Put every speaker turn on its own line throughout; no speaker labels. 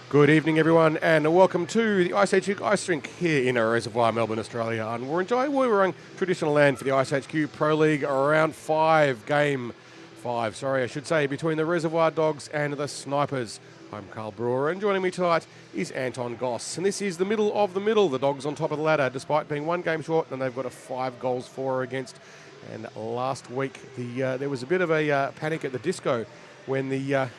Good evening, everyone, and welcome to the IceHQ Ice Rink here in our Reservoir, Melbourne, Australia. And we're enjoying Woiwurrung traditional land for the IceHQ Pro League Round 5, Game 5, between the Reservoir Dogs and the Snipers. I'm Carl Brewer, and joining me tonight is Anton Goss. And this is the middle of the middle, the Dogs on top of the ladder, despite being one game short, and they've got a 5 goals for or against. And last week, there was a bit of a panic at the disco when the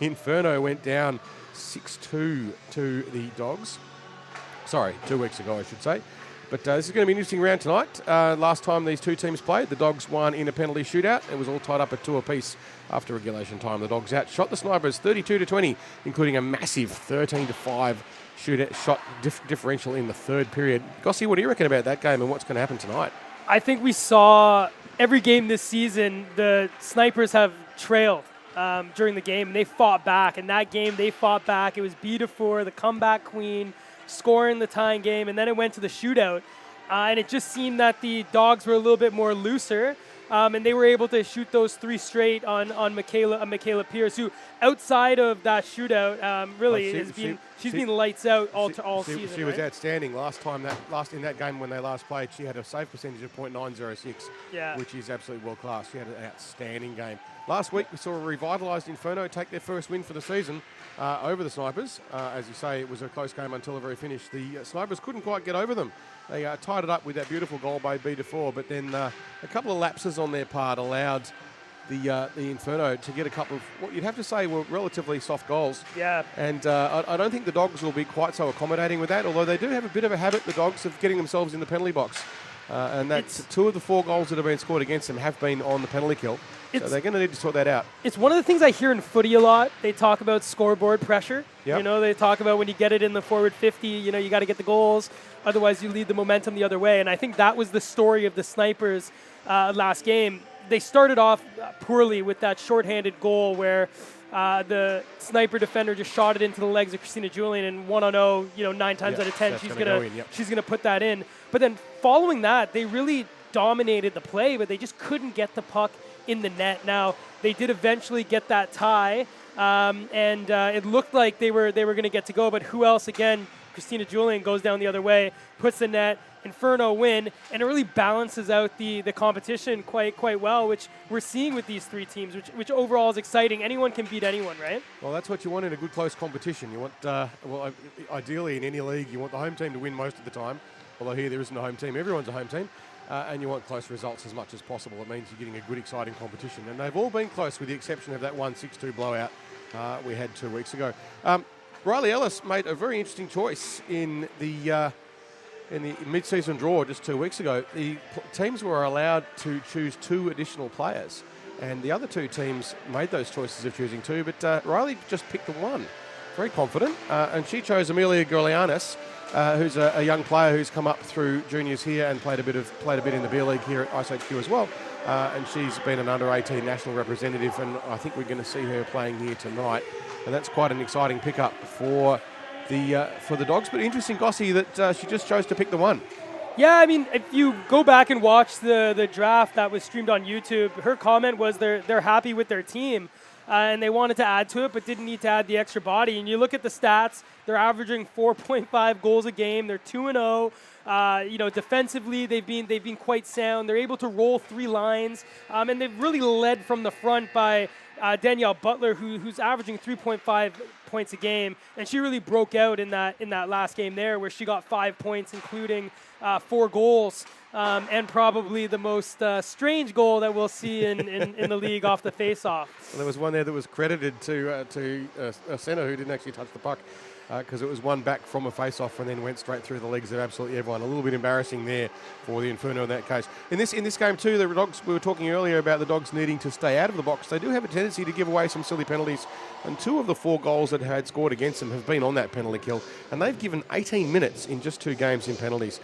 Inferno went down 6-2 to the Dogs. Sorry, 2 weeks ago, I should say. But this is going to be an interesting round tonight. Last time these two teams played, the Dogs won in a penalty shootout. It was all tied up at 2 apiece after regulation time. The Dogs outshot the Snipers 32-20, including a massive 13-5 shot differential in the third period. Gossy, what do you reckon about that game and what's going to happen tonight?
I think we saw every game this season, the Snipers have trailed during the game, and they fought back. In that game, they fought back. It was Beautiful, the comeback queen, scoring the tying game, and then it went to the shootout. And it just seemed that the Dogs were a little bit more looser, and they were able to shoot those 3 straight on Michaela Pierce, who outside of that shootout she's been lights out all season.
She was outstanding in that game when they last played. She had a save percentage of .906, which is absolutely world class. She had an outstanding game. Last week we saw a revitalised Inferno take their first win for the season over the Snipers. As you say, it was a close game until the very finish. The Snipers couldn't quite get over them. They tied it up with that beautiful goal by B4, but then a couple of lapses on their part allowed the Inferno to get a couple of what you'd have to say were relatively soft goals.
Yeah.
And I don't think the Dogs will be quite so accommodating with that, although they do have a bit of a habit, the Dogs, of getting themselves in the penalty box. And that's 2 of the 4 goals that have been scored against them have been on the penalty kill. So they're going to need to sort that out.
It's one of the things I hear in footy a lot. They talk about scoreboard pressure.
Yep.
You know, they talk about when you get it in the forward 50, you got to get the goals. Otherwise, you lead the momentum the other way. And I think that was the story of the Snipers last game. They started off poorly with that shorthanded goal where the Sniper defender just shot it into the legs of Christina Julian, and 1-0, 9 times out of 10, she's gonna put that in. But then following that, they really dominated the play, but they just couldn't get the puck in the net. Now, they did eventually get that tie, and it looked like they were going to get to go, but who else again? Christina Julian goes down the other way, puts the net, Inferno win, and it really balances out the competition quite well, which we're seeing with these 3 teams, which overall is exciting. Anyone can beat anyone, right?
Well, that's what you want in a good close competition. You want, ideally in any league, you want the home team to win most of the time, although here there isn't a home team. Everyone's a home team. And you want close results as much as possible. It means you're getting a good, exciting competition. And they've all been close with the exception of that 1-6-2 blowout we had 2 weeks ago. Riley Ellis made a very interesting choice in the mid-season draw just 2 weeks ago. The teams were allowed to choose 2 additional players. And the other 2 teams made those choices of choosing 2, but Riley just picked the 1. Very confident. And she chose Amelia Gorlianis, who's a young player who's come up through juniors here and played a bit in the beer league here at IceHQ as well. And she's been an under-18 national representative, and I think we're going to see her playing here tonight. And that's quite an exciting pickup for the Dogs. But interesting, Gossy, that she just chose to pick the 1.
Yeah, I mean, if you go back and watch the draft that was streamed on YouTube, her comment was they're happy with their team. And they wanted to add to it, but didn't need to add the extra body. And you look at the stats; they're averaging 4.5 goals a game. They're 2-0. Defensively, they've been quite sound. They're able to roll 3 lines, and they've really led from the front by Danielle Butler, who's averaging 3.5 points a game, and she really broke out in that last game there, where she got 5 points, including 4 goals. And probably the most strange goal that we'll see in the league off the face-off.
Well, there was one there that was credited to a centre who didn't actually touch the puck because it was one back from a face-off and then went straight through the legs of absolutely everyone. A little bit embarrassing there for the Inferno in that case. In this game too, the Dogs, we were talking earlier about the Dogs needing to stay out of the box. They do have a tendency to give away some silly penalties, and 2 of the 4 goals that had scored against them have been on that penalty kill, and they've given 18 minutes in just 2 games in penalties.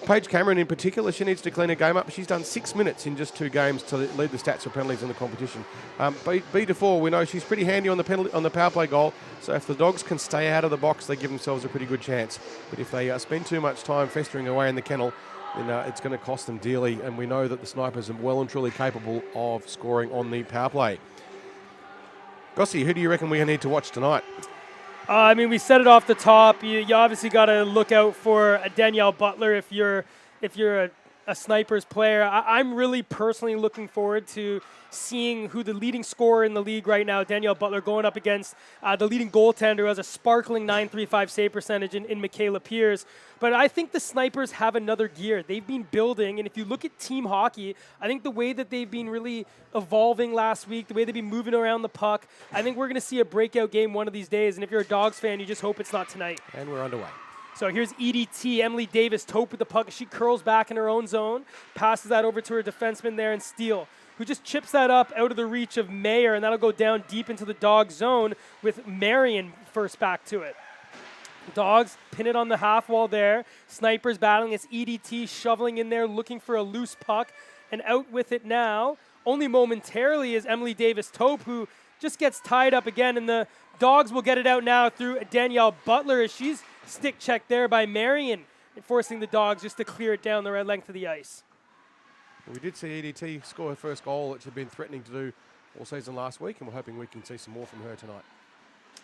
Paige Cameron in particular, she needs to clean her game up. She's done 6 minutes in just 2 games to lead the stats for penalties in the competition. B4, we know she's pretty handy on the power play goal, so if the Dogs can stay out of the box, they give themselves a pretty good chance. But if they spend too much time festering away in the kennel, then it's going to cost them dearly, and we know that the Snipers are well and truly capable of scoring on the power play. Gossie, who do you reckon we need to watch tonight?
I mean, we said it off the top. You obviously got to look out for a Danielle Butler if you're a Snipers player. I'm really personally looking forward to seeing who the leading scorer in the league right now, Danielle Butler, going up against the leading goaltender who has a sparkling .935 save percentage in Michaela Pierce. But I think the Snipers have another gear. They've been building, and if you look at team hockey, I think the way that they've been really evolving last week, the way they've been moving around the puck, I think we're going to see a breakout game one of these days. And if you're a Dogs fan, you just hope it's not tonight.
And we're underway.
So here's EDT, Emily Davis, Tope with the puck. She curls back in her own zone, passes that over to her defenseman there in Steele, who just chips that up out of the reach of Mayer, and that'll go down deep into the Dog zone with Marion first back to it. Dogs pin it on the half wall there. Snipers battling. It's EDT shoveling in there, looking for a loose puck, and out with it now, only momentarily, is Emily Davis Tope, who just gets tied up again, and the Dogs will get it out now through Danielle Butler as she's stick check there by Marion, forcing the Dogs just to clear it down the red length of the ice.
Well, we did see EDT score her first goal, which she'd been threatening to do all season last week, and we're hoping we can see some more from her tonight.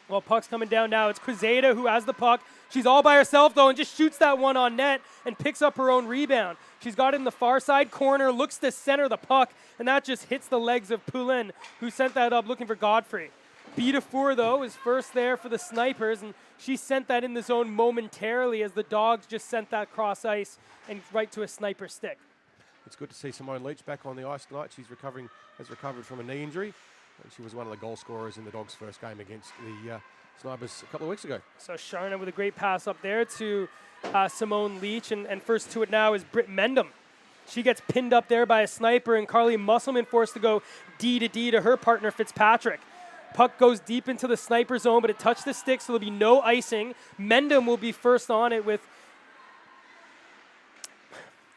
Well, puck's coming down now. It's Quezada who has the puck. She's all by herself, though, and just shoots that one on net and picks up her own rebound. She's got it in the far side corner, looks to center the puck, and that just hits the legs of Poulin, who sent that up looking for Godfrey. Beatafour, though, is first there for the Snipers, and she sent that in the zone momentarily as the Dogs just sent that cross ice and right to a Sniper stick.
It's good to see Simone Leach back on the ice tonight. She's has recovered from a knee injury. She was one of the goal scorers in the Dogs' first game against the Snipers a couple of weeks ago.
So Sharna with a great pass up there to Simone Leach, and first to it now is Britt Mendham. She gets pinned up there by a Sniper, and Carly Musselman forced to go D to her partner Fitzpatrick. Puck goes deep into the Sniper zone, but it touched the stick, so there'll be no icing. Mendham will be first on it with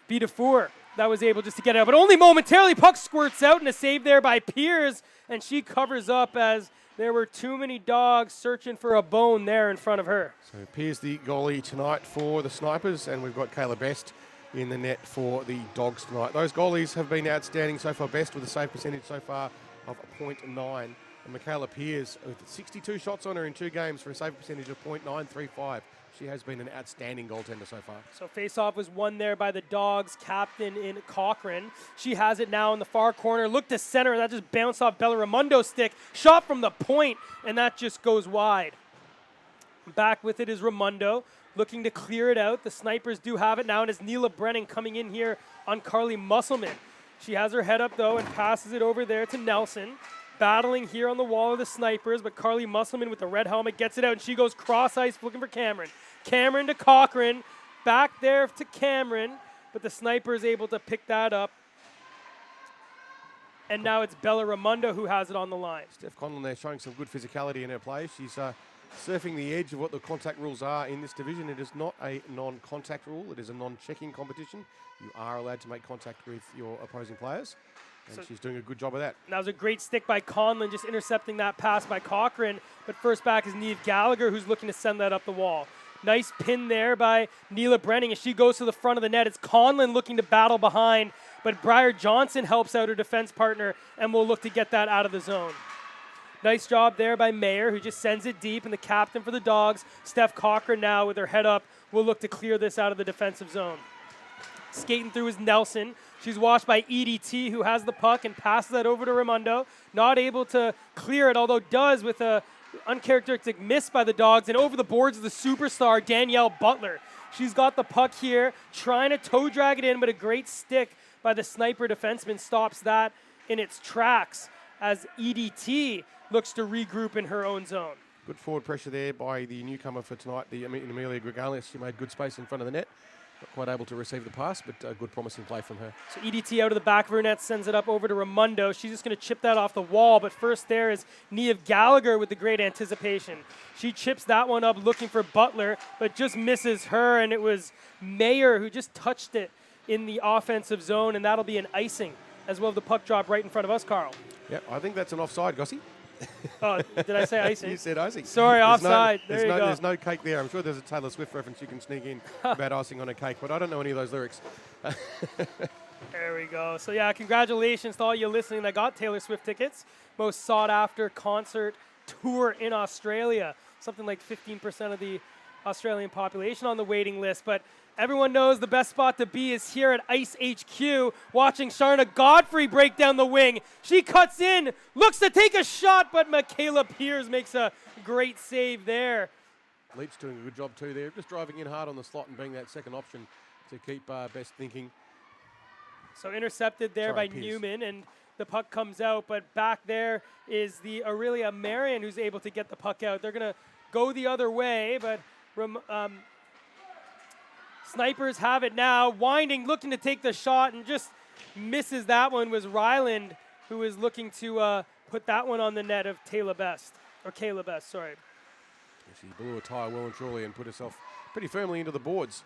Beatafour. That was able just to get out, but only momentarily. Puck squirts out, and a save there by Piers, and she covers up as there were too many Dogs searching for a bone there in front of her.
So Piers the goalie tonight for the Snipers, and we've got Kayla Best in the net for the Dogs tonight. Those goalies have been outstanding so far. Best with a save percentage so far of .9. And Michaela Piers with 62 shots on her in 2 games for a save percentage of .935. She has been an outstanding goaltender so far.
So face-off was won there by the Dogs captain in Cochran. She has it now in the far corner. Look to center, and that just bounced off Bella Raimondo's stick. Shot from the point, and that just goes wide. Back with it is Raimondo, looking to clear it out. The Snipers do have it now, and it's Neela Brennan coming in here on Carly Musselman. She has her head up, though, and passes it over there to Nelson. Battling here on the wall of the Snipers, but Carly Musselman with the red helmet gets it out, and she goes cross-ice looking for Cameron. Cameron to Cochran, back there to Cameron, but the Sniper is able to pick that up. And now it's Bella Raimondo who has it on the line.
Steph Conlon there showing some good physicality in her play. She's surfing the edge of what the contact rules are in this division. It is not a non-contact rule. It is a non-checking competition. You are allowed to make contact with your opposing players. And so she's doing a good job of that.
That was a great stick by Conlon, just intercepting that pass by Cochran. But first back is Niamh Gallagher, who's looking to send that up the wall. Nice pin there by Neela Brennan as she goes to the front of the net. It's Conlon looking to battle behind, but Briar Johnson helps out her defense partner and will look to get that out of the zone. Nice job there by Mayer, who just sends it deep, and the captain for the Dogs, Steph Cochran now with her head up, will look to clear this out of the defensive zone. Skating through is Nelson. She's watched by EDT, who has the puck and passes that over to Raimondo. Not able to clear it, although does with a uncharacteristic miss by the Dogs. And over the boards of the superstar, Danielle Butler. She's got the puck here, trying to toe drag it in, but a great stick by the Sniper defenseman stops that in its tracks as EDT looks to regroup in her own zone.
Good forward pressure there by the newcomer for tonight, the Amelia Gregalius. She made good space in front of the net. Not quite able to receive the pass, but a good promising play from her.
So EDT out of the back of her net sends it up over to Raimondo. She's just going to chip that off the wall, but first there is Niamh Gallagher with the great anticipation. She chips that one up looking for Butler, but just misses her, and it was Mayer who just touched it in the offensive zone, and that'll be an icing as well as the puck drop right in front of us, Carl.
Yep, I think that's an offside, Gossie.
Oh, did I say icing?
You said icing.
Sorry, offside. There you go.
There's no cake there. I'm sure there's a Taylor Swift reference you can sneak in about icing on a cake, but I don't know any of those lyrics.
There we go. So, yeah, congratulations to all you listening that got Taylor Swift tickets. Most sought-after concert tour in Australia. Something like 15% of the Australian population on the waiting list. But everyone knows the best spot to be is here at IceHQ, watching Sharna Godfrey break down the wing. She cuts in, looks to take a shot, but Michaela Piers makes a great save there.
Leach doing a good job too there, just driving in hard on the slot and being that second option to keep best thinking.
So intercepted there by
Piers.
Newman, and the puck comes out, but back there is the Aurelia Marion who's able to get the puck out. They're going to go the other way, but Snipers have it now, winding, looking to take the shot, and just misses that one. Was Ryland, who is looking to put that one on the net of Kayla Best, sorry.
She blew a tyre well and truly and put herself pretty firmly into the boards.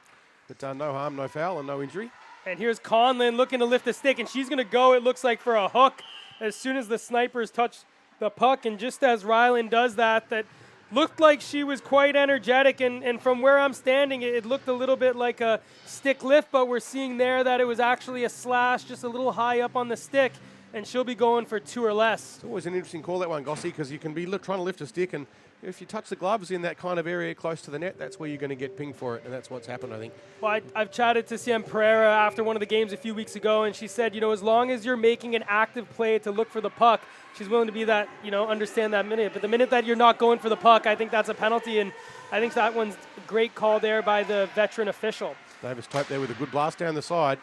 But no harm, no foul, and no injury.
And here's Conlon looking to lift the stick, and she's going to go, it looks like, for a hook as soon as the Snipers touch the puck. And just as Ryland does that looked like she was quite energetic. And from where I'm standing, it looked a little bit like a stick lift, but we're seeing there that it was actually a slash, just a little high up on the stick, and she'll be going for 2 or less.
It's always an interesting call, that one, Gossy, because you can be trying to lift a stick, and if you touch the gloves in that kind of area close to the net, that's where you're going to get pinged for it, and that's what's happened, I think.
Well, I've chatted to Sam Pereira after one of the games a few weeks ago, and she said, as long as you're making an active play to look for the puck, she's willing to be that, understand that minute. But the minute that you're not going for the puck, I think that's a penalty, and I think that one's a great call there by the veteran official.
Davis Tope there with a good blast down the side.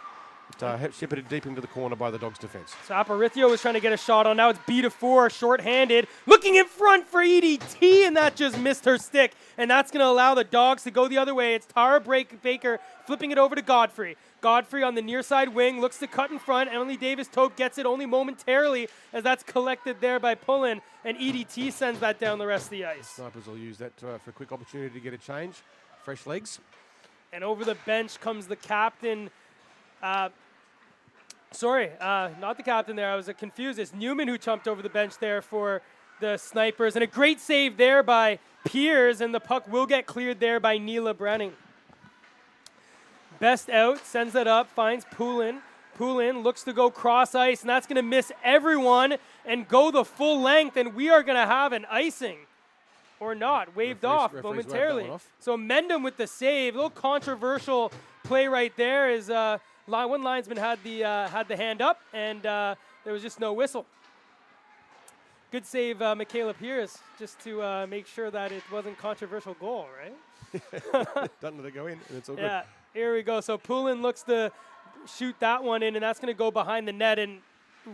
Shepherded deep into the corner by the Dogs' defence.
So Aparicio was trying to get a shot on. Now it's B-4, short-handed. Looking in front for EDT, and that just missed her stick. And that's going to allow the Dogs to go the other way. It's Tara Baker flipping it over to Godfrey. Godfrey on the near side wing looks to cut in front. Emily Davis-Tope gets it only momentarily as that's collected there by Pullen. And EDT sends that down the rest of the ice.
Snipers will use that for a quick opportunity to get a change. Fresh legs.
And over the bench comes the captain. Not the captain there. I was confused. It's Newman who jumped over the bench there for the Snipers. And a great save there by Piers, and the puck will get cleared there by Neela Brenning. Best out, sends it up, finds Poulin. Poulin looks to go cross ice, and that's going to miss everyone and go the full length, and we are going to have an icing. Or not, waved off momentarily. So Mendham with the save. A little controversial play right there is one linesman had the hand up, and there was just no whistle. Good save, Michaela Piers, just to make sure that it wasn't controversial goal, right?
Doesn't let it go in, and it's all good.
Yeah, here we go. So Poulin looks to shoot that one in, and that's going to go behind the net, and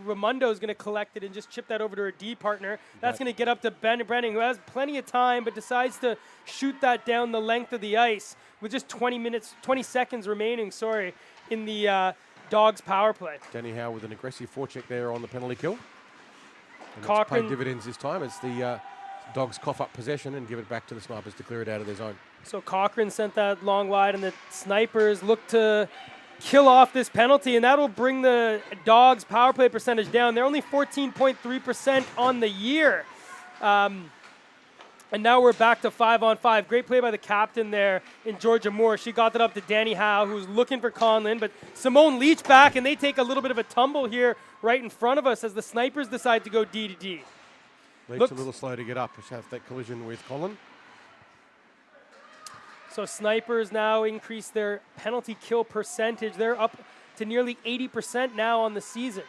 Raimundo is going to collect it and just chip that over to her D partner. That's going to get up to Ben Brenning, who has plenty of time, but decides to shoot that down the length of the ice with just 20 seconds remaining, in the Dogs power play.
Danny Howe with an aggressive forecheck there on the penalty kill. And
Cochran
it's paid dividends this time as the Dogs cough up possession and give it back to the Snipers to clear it out of their zone.
So Cochran sent that long wide, and the Snipers look to kill off this penalty, and that'll bring the Dogs power play percentage down. They're only 14.3% on the year. And now we're back to 5-on-5. Great play by the captain there in Georgia Moore. She got that up to Danny Howe, who's looking for Conlon, but Simone Leach back, and they take a little bit of a tumble here right in front of us as the Snipers decide to go D to D.
Leach a little slow to get up, have that collision with Colin.
So Snipers now increase their penalty kill percentage. They're up to nearly 80% now on the season.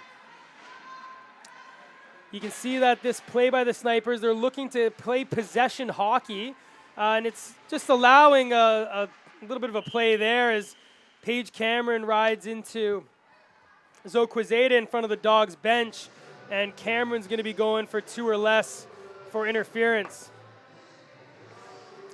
You can see that this play by the Snipers, they're looking to play possession hockey, and it's just allowing a little bit of a play there as Paige Cameron rides into Zoe Quezada in front of the Dogs bench, and Cameron's going to be going for 2 or less for interference.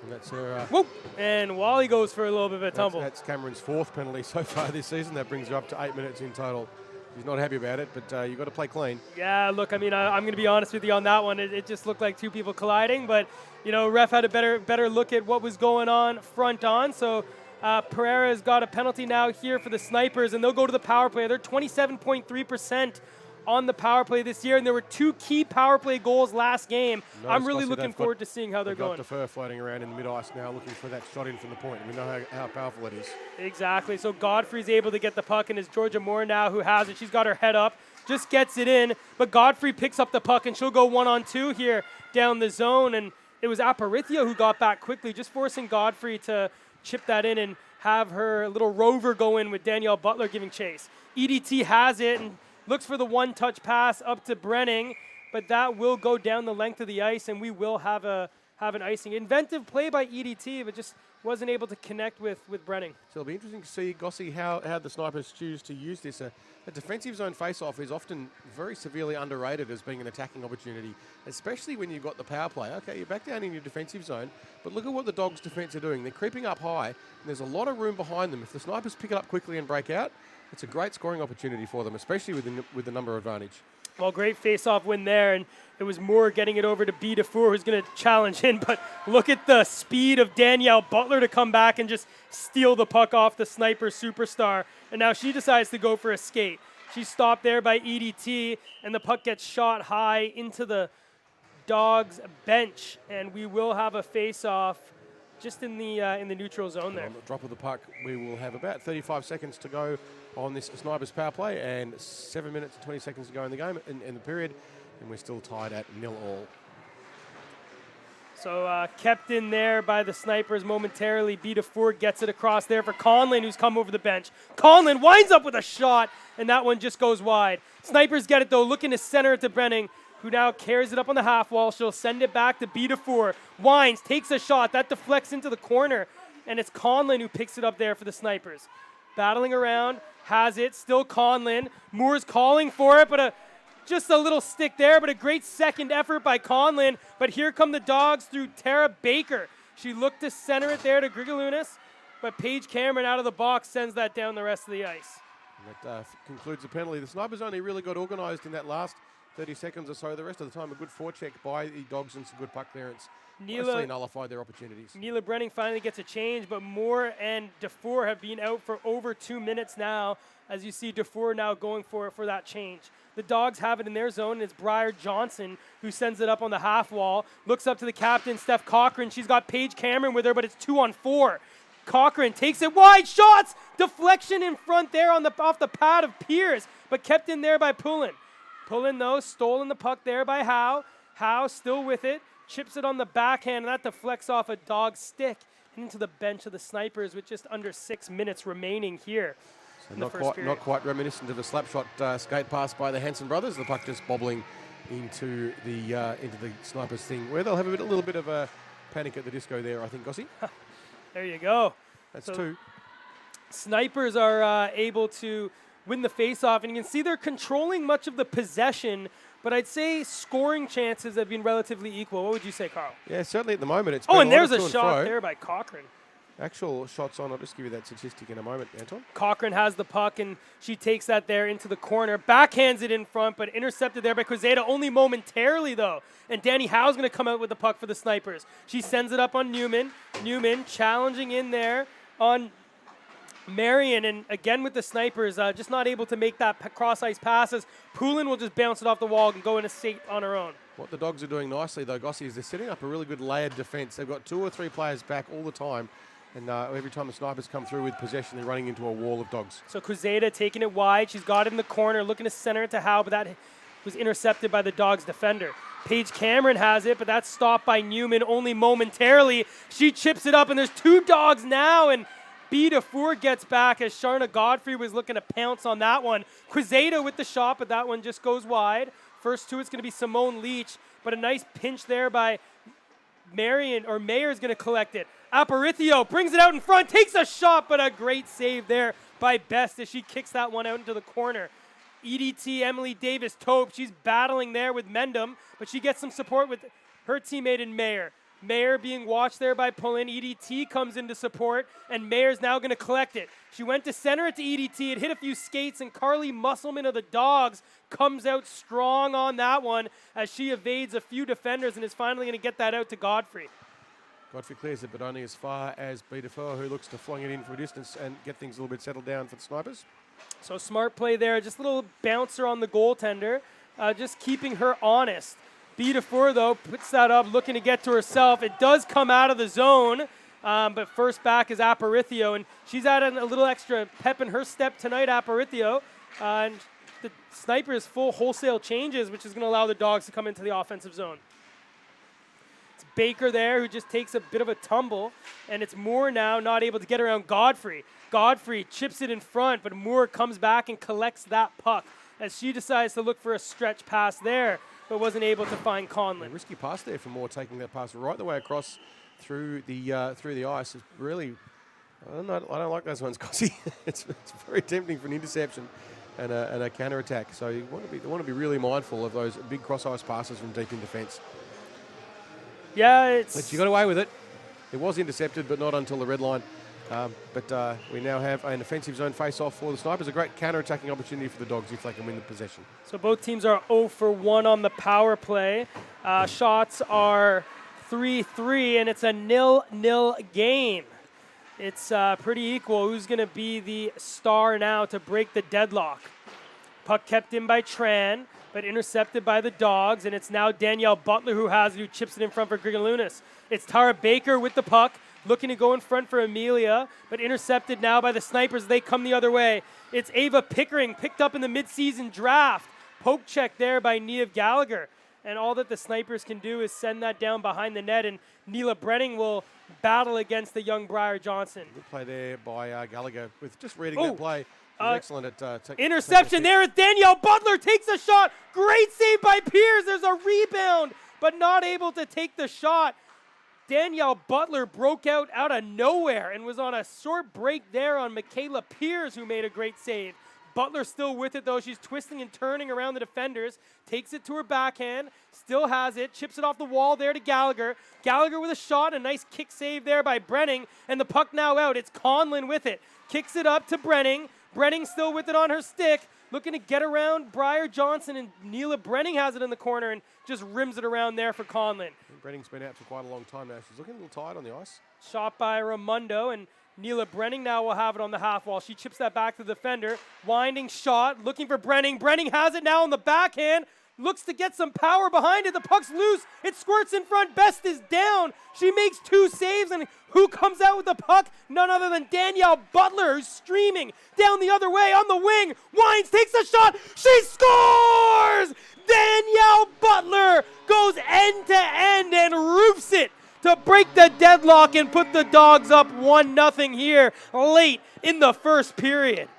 And that's her.
Whoop! And Wally goes for a little bit of a tumble.
That's Cameron's 4th penalty so far this season. That brings her up to 8 minutes in total. He's not happy about it, but you've got to play clean.
Yeah, look, I mean, I'm going to be honest with you on that one. It just looked like 2 people colliding, but, ref had a better look at what was going on front on. So Pereira's got a penalty now here for the Snipers, and they'll go to the power play. They're 27.3% on the power play this year, and there were 2 key power play goals last game. I'm really looking forward to seeing how they're going.
They've got Defer floating around in the mid-ice now, looking for that shot in from the point. We know how powerful it is.
Exactly. So Godfrey's able to get the puck, and it's Georgia Moore now who has it. She's got her head up, just gets it in, but Godfrey picks up the puck, and she'll go 1-on-2 here. down the zone, and it was Aparicio who got back quickly, just forcing Godfrey to chip that in and have her little rover go in with Danielle Butler giving chase. EDT has it and looks for the one-touch pass up to Brenning, but that will go down the length of the ice, and we will have an icing. Inventive play by EDT, but just wasn't able to connect with Brenning.
So it'll be interesting to see, Gossie, how the Snipers choose to use this. A defensive zone face-off is often very severely underrated as being an attacking opportunity, especially when you've got the power play. Okay, you're back down in your defensive zone, but look at what the Dogs' defence are doing. They're creeping up high, and there's a lot of room behind them. If the Snipers pick it up quickly and break out, it's a great scoring opportunity for them, especially with the number advantage.
Well, great face-off win there, and it was Moore getting it over to B. DeFour, who's going to challenge in, but look at the speed of Danielle Butler to come back and just steal the puck off the Sniper superstar, and now she decides to go for a skate. She's stopped there by EDT, and the puck gets shot high into the Dogs' bench, and we will have a face-off just in the neutral zone there.
On the drop of the puck, we will have about 35 seconds to go on this Snipers power play and 7 minutes and 20 seconds to go in the game, in the period, and we're still tied at 0-0.
So kept in there by the Snipers momentarily. B. DeFour gets it across there for Conlin, who's come over the bench. Conlin winds up with a shot, and that one just goes wide. Snipers get it, though, looking to center it to Brenning, who now carries it up on the half wall. She'll send it back to B. DeFour. Winds, takes a shot. That deflects into the corner, and it's Conlin who picks it up there for the Snipers. Battling around, has it, still Conlin. Moore's calling for it, but just a little stick there, but a great second effort by Conlin. But here come the Dogs through Tara Baker. She looked to center it there to Grigalunas, but Paige Cameron out of the box sends that down the rest of the ice.
And that concludes the penalty. The Snipers only really got organised in that last 30 seconds or so. The rest of the time, a good forecheck by the Dogs and some good puck clearance. Mostly nullified their opportunities.
Neela Brenning finally gets a change, but Moore and DeFour have been out for over 2 minutes now, as you see DeFour now going for that change. The Dogs have it in their zone, and it's Briar Johnson who sends it up on the half wall. Looks up to the captain, Steph Cochran. She's got Paige Cameron with her, but it's 2-on-4. Cochran takes it wide, shots! Deflection in front there off the pad of Pierce, but kept in there by Pullen. Pullen, though, stolen the puck there by Howe. Howe still with it. Chips it on the backhand, and that deflects off a Dog stick into the bench of the Snipers with just under 6 minutes remaining here.
So not quite reminiscent of a slapshot skate pass by the Hanson brothers. The puck just bobbling into the Snipers thing, where they'll have a little bit of a panic at the disco there, I think, Gossie.
There you go.
That's two.
Snipers are able to win the faceoff, and you can see they're controlling much of the possession, but I'd say scoring chances have been relatively equal. What would you say, Carl?
Yeah, certainly at the moment. It's
and there's a shot there by Cochran.
Actual shots on. I'll just give you that statistic in a moment, Anton.
Cochran has the puck, and she takes that there into the corner. Backhands it in front, but intercepted there by Cruzada only momentarily, though. And Danny Howe's going to come out with the puck for the Snipers. She sends it up on Newman. Newman challenging in there on Marion, and again with the Snipers, just not able to make that cross-ice passes. Poulin will just bounce it off the wall and go in a skate on her own.
What the Dogs are doing nicely, though, Gossie, is they're setting up a really good layered defence. They've got 2 or 3 players back all the time, and every time the Snipers come through with possession, they're running into a wall of Dogs.
So Cruzada taking it wide. She's got it in the corner, looking to center it to Howe, but that was intercepted by the Dogs defender. Paige Cameron has it, but that's stopped by Newman only momentarily. She chips it up, and there's 2 Dogs now, and B. DeFour gets back as Sharna Godfrey was looking to pounce on that one. Quizada with the shot, but that one just goes wide. First 2, it's going to be Simone Leach, but a nice pinch there by Mayer's going to collect it. Aparicio brings it out in front, takes a shot, but a great save there by Best as she kicks that one out into the corner. EDT, Emily Davis-Tope, she's battling there with Mendham, but she gets some support with her teammate in Mayer. Mayer being watched there by Pullen. EDT comes into support, and Mayer's now going to collect it. She went to center it to EDT. It hit a few skates, and Carly Musselman of the Dogs comes out strong on that one as she evades a few defenders and is finally going to get that out to Godfrey.
Godfrey clears it, but only as far as B. DeFour, who looks to fling it in from a distance and get things a little bit settled down for the Snipers.
So smart play there. Just a little bouncer on the goaltender, just keeping her honest. B. DeFour, though, puts that up, looking to get to herself. It does come out of the zone, but first back is Aparicio, and she's adding a little extra pep in her step tonight, Aparicio. And the Snipers full wholesale changes, which is going to allow the Dogs to come into the offensive zone. Baker there, who just takes a bit of a tumble, and it's Moore now not able to get around Godfrey. Godfrey chips it in front, but Moore comes back and collects that puck as she decides to look for a stretch pass there, but wasn't able to find Conlon.
A risky pass there for Moore, taking that pass right the way across through the ice. It's really, I don't like those ones, Gossie. it's very tempting for an interception and a counter attack. So you want to be really mindful of those big cross ice passes from deep in defence.
Yeah,
but you got away with it. It was intercepted, but not until the red line. But we now have an offensive zone face-off for the Snipers. A great counter-attacking opportunity for the Dogs if they can win the possession.
So both teams are 0 for 1 on the power play. Shots are 3-3, and it's a 0-0 game. It's pretty equal. Who's going to be the star now to break the deadlock? Puck kept in by Tran, but intercepted by the Dogs, and it's now Danielle Butler who chips it in front for Grigalunas. It's Tara Baker with the puck, looking to go in front for Amelia, but intercepted now by the Snipers. They come the other way. It's Ava Pickering, picked up in the midseason draft. Poke check there by Niamh Gallagher. And all that the Snipers can do is send that down behind the net, and Neela Brenning will battle against the young Briar Johnson.
Good play there by Gallagher with just reading that play. Excellent at
interception there. Danielle Butler takes a shot. Great save by Pierce. There's a rebound, but not able to take the shot. Danielle Butler broke out of nowhere and was on a short break there on Michaela Pierce, who made a great save. Butler still with it, though. She's twisting and turning around the defenders. Takes it to her backhand. Still has it. Chips it off the wall there to Gallagher. Gallagher with a shot. A nice kick save there by Brenning. And the puck now out. It's Conlon with it. Kicks it up to Brenning. Brenning still with it on her stick. Looking to get around Briar Johnson. And Neela Brenning has it in the corner and just rims it around there for Conlon.
Brenning's been out for quite a long time now. She's looking a little tired on the ice.
Shot by Raimondo, and Neela Brenning now will have it on the half wall. She chips that back to the defender. Winding shot, looking for Brenning. Brenning has it now on the backhand. Looks to get some power behind it. The puck's loose. It squirts in front. Best is down. She makes 2 saves, and who comes out with the puck? None other than Danielle Butler, who's streaming down the other way on the wing. Wines takes a shot. She scores! Danielle Butler goes end to end and roofs it to break the deadlock and put the Dogs up 1-0 here late in the first period.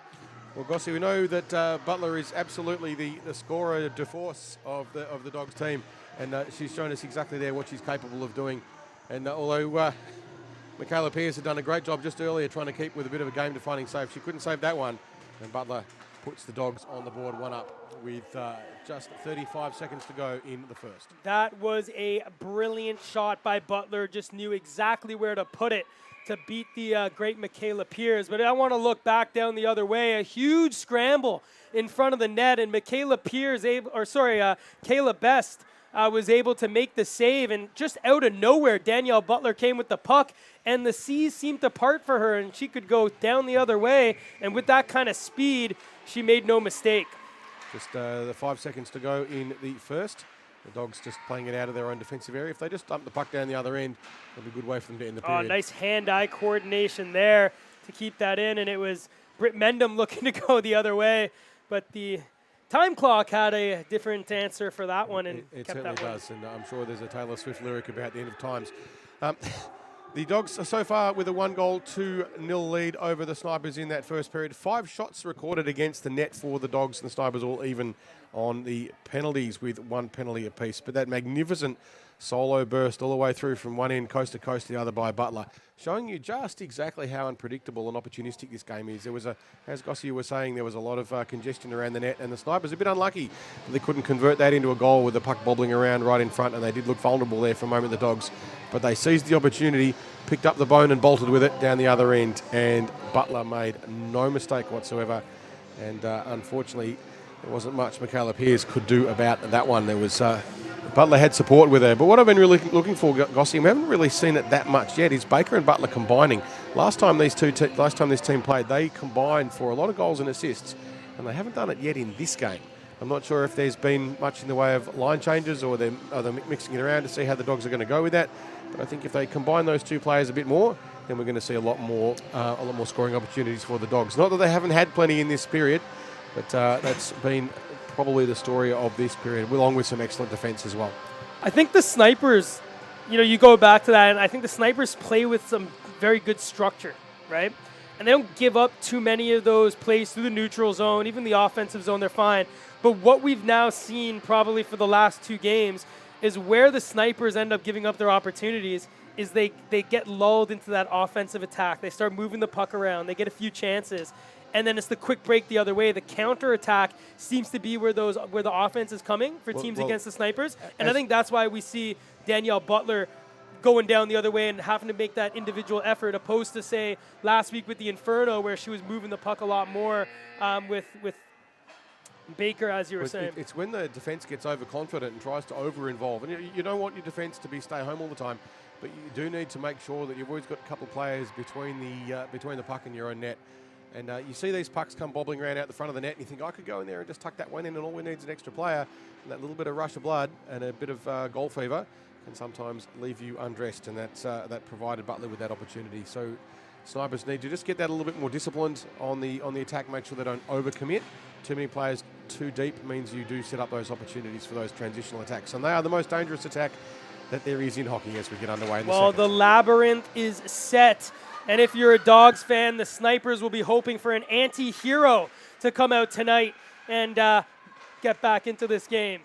Well, Gossie, we know that Butler is absolutely the scorer de force of the Dogs team, and she's shown us exactly there what she's capable of doing. And although Michaela Pierce had done a great job just earlier trying to keep with a bit of a game-defining save, she couldn't save that one, and Butler puts the Dogs on the board 1-up with just 35 seconds to go in the first.
That was a brilliant shot by Butler. Just knew exactly where to put it to beat the great Michaela Pierce. But I want to look back down the other way. A huge scramble in front of the net, and Michaela Pierce, Kayla Best was able to make the save. And just out of nowhere, Danielle Butler came with the puck, and the seas seemed to part for her, and she could go down the other way. And with that kind of speed, she made no mistake.
Just the 5 seconds to go in the first. The Dogs just playing it out of their own defensive area. If they just dump the puck down the other end, it'll be a good way for them to end the period.
Nice hand-eye coordination there to keep that in, and it was Britt Mendham looking to go the other way, but the time clock had a different answer for that one, and
it
kept
certainly
that one.
does, and I'm sure there's a Taylor Swift lyric about the end of times. The Dogs are so far with a 1-goal, 2-0 lead over the Snipers in that first period. 5 shots recorded against the net for the Dogs, and the Snipers all even on the penalties with 1 penalty apiece. But that magnificent solo burst all the way through from one end coast to coast to the other by Butler, showing you just exactly how unpredictable and opportunistic this game is. There was as Gossie was saying, there was a lot of congestion around the net, and the Snipers a bit unlucky that they couldn't convert that into a goal with the puck bobbling around right in front, and they did look vulnerable there for a moment, the Dogs. But they seized the opportunity, picked up the bone and bolted with it down the other end, and Butler made no mistake whatsoever. And unfortunately, there wasn't much Michaela Pierce could do about that one. There was Butler had support with her. But what I've been really looking for, Gossie, we haven't really seen it that much yet, is Baker and Butler combining. Last time this team played, they combined for a lot of goals and assists, and they haven't done it yet in this game. I'm not sure if there's been much in the way of line changes, or they're mixing it around to see how the Dogs are going to go with that. But I think if they combine those two players a bit more, then we're going to see a lot more scoring opportunities for the Dogs. Not that they haven't had plenty in this period, but that's been probably the story of this period, along with some excellent defence as well.
I think the Snipers you go back to that, and I think the Snipers play with some very good structure, right? And they don't give up too many of those plays through the neutral zone, even the offensive zone, they're fine. But what we've now seen probably for the last 2 games is where the Snipers end up giving up their opportunities is they get lulled into that offensive attack. They start moving the puck around. They get a few chances. And then it's the quick break the other way. The counter attack seems to be where the offense is coming for teams against the Snipers. And I think that's why we see Danielle Butler going down the other way and having to make that individual effort, opposed to, say, last week with the Inferno, where she was moving the puck a lot more with Baker, as you were saying.
It's when the defense gets overconfident and tries to over-involve. And you don't want your defense to be stay home all the time, but you do need to make sure that you've always got a couple of players between the puck and your own net. And you see these pucks come bobbling around out the front of the net, and you think, I could go in there and just tuck that one in, and all we need is an extra player. And that little bit of rush of blood and a bit of goal fever can sometimes leave you undressed, and that provided Butler with that opportunity. So Snipers need to just get that a little bit more disciplined on the attack, make sure they don't overcommit. Too many players too deep means you do set up those opportunities for those transitional attacks. And they are the most dangerous attack that there is in hockey as we get underway in the second.
The labyrinth is set. And if you're a Dogs fan, the Snipers will be hoping for an anti-hero to come out tonight and get back into this game.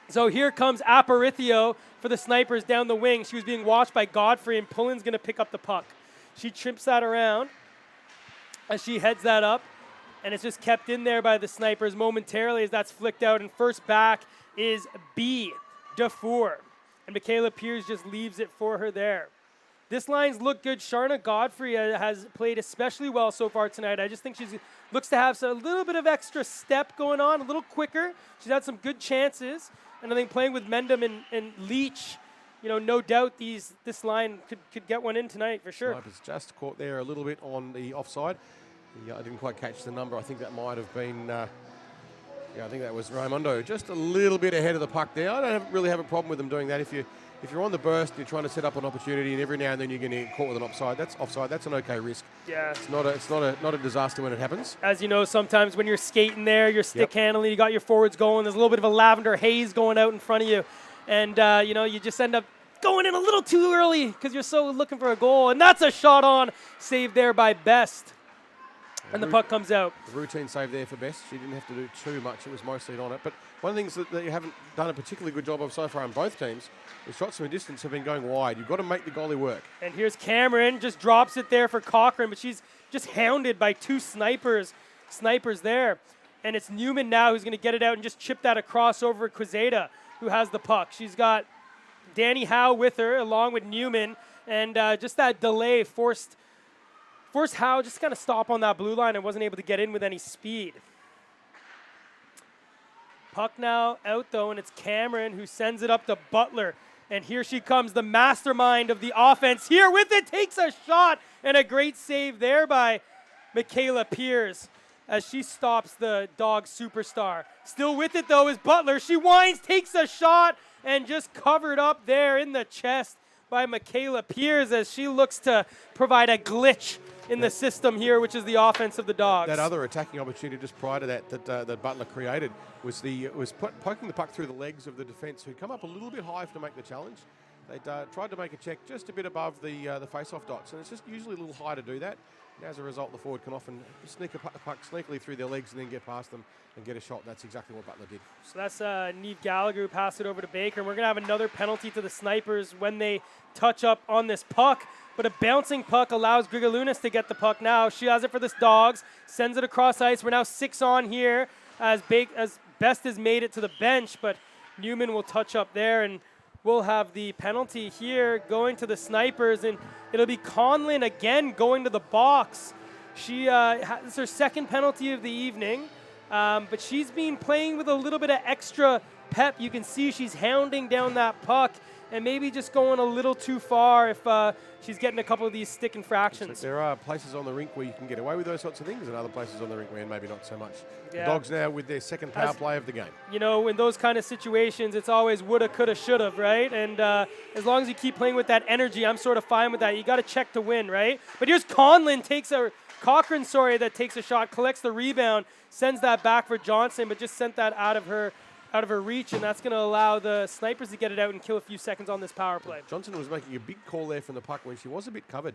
So here comes Aparicio for the Snipers down the wing. She was being watched by Godfrey, and Pullen's going to pick up the puck. She trips that around as she heads that up, and it's just kept in there by the Snipers momentarily as that's flicked out. And first back is B. Dufour. And Michaela Pierce just leaves it for her there. This line's look good. Sharna Godfrey has played especially well so far tonight. I just think she looks to have a little bit of extra step going on, a little quicker. She's had some good chances. And I think playing with Mendham and Leach, no doubt this line could get one in tonight for sure.
Snipers just caught there a little bit on the offside. I didn't quite catch the number. I think that might have been, I think that was Raimondo. Just a little bit ahead of the puck there. I don't really have a problem with them doing that. If you're on the burst, you're trying to set up an opportunity, and every now and then you're going to get caught with an offside. That's an okay risk.
Yeah.
It's not a disaster when it happens.
As you know, sometimes when you're skating there, you're stick handling, you got your forwards going. There's a little bit of a lavender haze going out in front of you, and you just end up going in a little too early because you're so looking for a goal. And that's a shot on save there by Best. And the puck comes out.
The routine save there for Best. She didn't have to do too much. It was mostly on it. But one of the things that you haven't done a particularly good job of so far on both teams is shots from a distance have been going wide. You've got to make the goalie work.
And here's Cameron, just drops it there for Cochran, but she's just hounded by 2 snipers there. And it's Newman now who's going to get it out and just chip that across over Quezada, who has the puck. She's got Danny Howe with her, along with Newman, and just that delay forced Howe just kind of stop on that blue line and wasn't able to get in with any speed. Puck now out, though, and it's Cameron who sends it up to Butler. And here she comes, the mastermind of the offense. Here with it, takes a shot, and a great save there by Michaela Pierce as she stops the Dog superstar. Still with it, though, is Butler. She winds, takes a shot, and just covered up there in the chest by Michaela Pierce as she looks to provide a glitch in the system here, which is the offense of the Dogs.
That other attacking opportunity just prior to that Butler created was poking the puck through the legs of the defence, who come up a little bit high to make the challenge. They tried to make a check just a bit above the face-off dots, and it's just usually a little high to do that. And as a result, the forward can often sneak a puck sneakily through their legs and then get past them and get a shot. That's exactly what Butler did.
So that's Neve Gallagher who passed it over to Baker. And we're going to have another penalty to the Snipers when they touch up on this puck. But a bouncing puck allows Grigalunas to get the puck now. She has it for this Dogs, sends it across ice. We're now 6 on here as Best has made it to the bench, but Newman will touch up there, and we'll have the penalty here going to the Snipers, and it'll be Conlin again going to the box. It's her second penalty of the evening, but she's been playing with a little bit of extra pep. You can see she's hounding down that puck and maybe just going a little too far if she's getting a couple of these stick infractions.
There are places on the rink where you can get away with those sorts of things, and other places on the rink where maybe not so much.
Yeah.
The Dogs now with their second power play of the game.
In those kind of situations, it's always woulda, coulda, shoulda, right? And as long as you keep playing with that energy, I'm sort of fine with that. You got to check to win, right? But here's Cochran takes a shot, collects the rebound, sends that back for Johnson, but just sent that out of her out of her reach, and that's going to allow the snipers to get it out and kill a few seconds on this power play.
Johnson was making a big call there from the puck when she was a bit covered.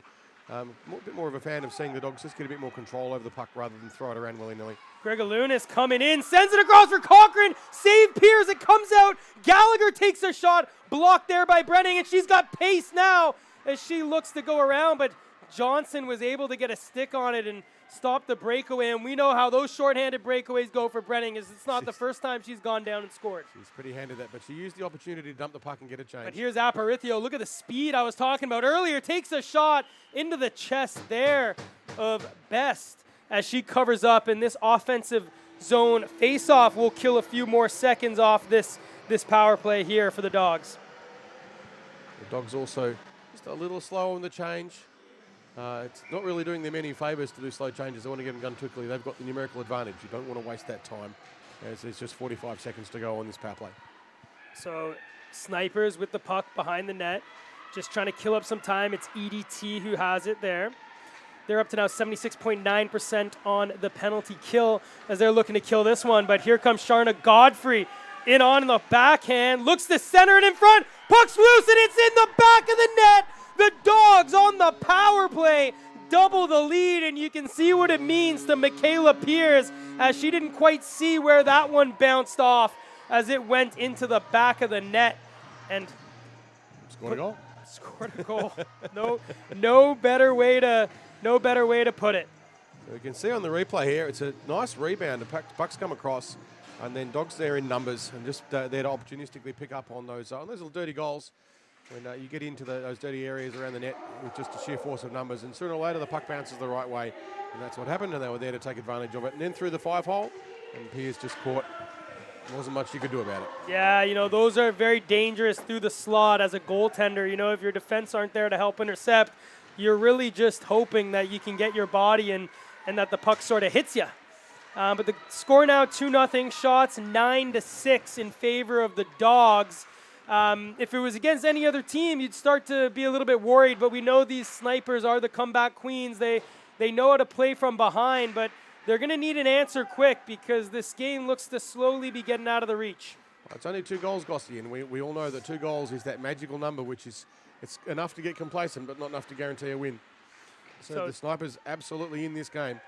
A bit more of a fan of seeing the Dogs just get a bit more control over the puck rather than throw it around willy-nilly.
Grigalunas coming in, sends it across for Cochran, save Pierce, it comes out, Gallagher takes a shot, blocked there by Brenning, and she's got pace now as she looks to go around, but Johnson was able to get a stick on it and stop the breakaway, and we know how those shorthanded breakaways go for Brenning, as it's not the first time she's gone down and scored.
She's pretty handy at that, but she used the opportunity to dump the puck and get a change.
But here's Aparicio. Look at the speed I was talking about earlier. Takes a shot into the chest there of Best as she covers up, and this offensive zone face-off will kill a few more seconds off this power play here for the Dogs.
The Dogs also just a little slow on the change. It's not really doing them any favours to do slow changes. They want to get them done quickly. They've got the numerical advantage. You don't want to waste that time, as there's just 45 seconds to go on this power play.
So snipers with the puck behind the net, just trying to kill up some time. It's EDT who has it there. They're up to now 76.9% on the penalty kill as they're looking to kill this one. But here comes Sharna Godfrey in on the backhand, looks to center it in front. Puck's loose and it's in the back of the net. The Dogs on the power play double the lead, and you can see what it means to Michaela Pierce as she didn't quite see where that one bounced off as it went into the back of the net and
scored a goal.
Scored a goal. No better way to put it.
So you can see on the replay here, it's a nice rebound. The puck's come across, and then Dogs there in numbers, and just there to opportunistically pick up on those little dirty goals. When you get into those dirty areas around the net with just a sheer force of numbers, and sooner or later the puck bounces the right way, and that's what happened, and they were there to take advantage of it. And then through the 5-hole, and Pierce just caught. There wasn't much you could do about it.
Yeah, those are very dangerous through the slot as a goaltender. If your defense aren't there to help intercept, you're really just hoping that you can get your body and that the puck sort of hits you. But the score now 2-0, shots 9-6 in favor of the Dogs. If it was against any other team, you'd start to be a little bit worried, but we know these snipers are the comeback queens. They know how to play from behind, but they're going to need an answer quick because this game looks to slowly be getting out of the reach.
Well, it's only 2 goals, Gossy, and we all know that 2 goals is that magical number, which is it's enough to get complacent, but not enough to guarantee a win. So the Snipers absolutely in this game.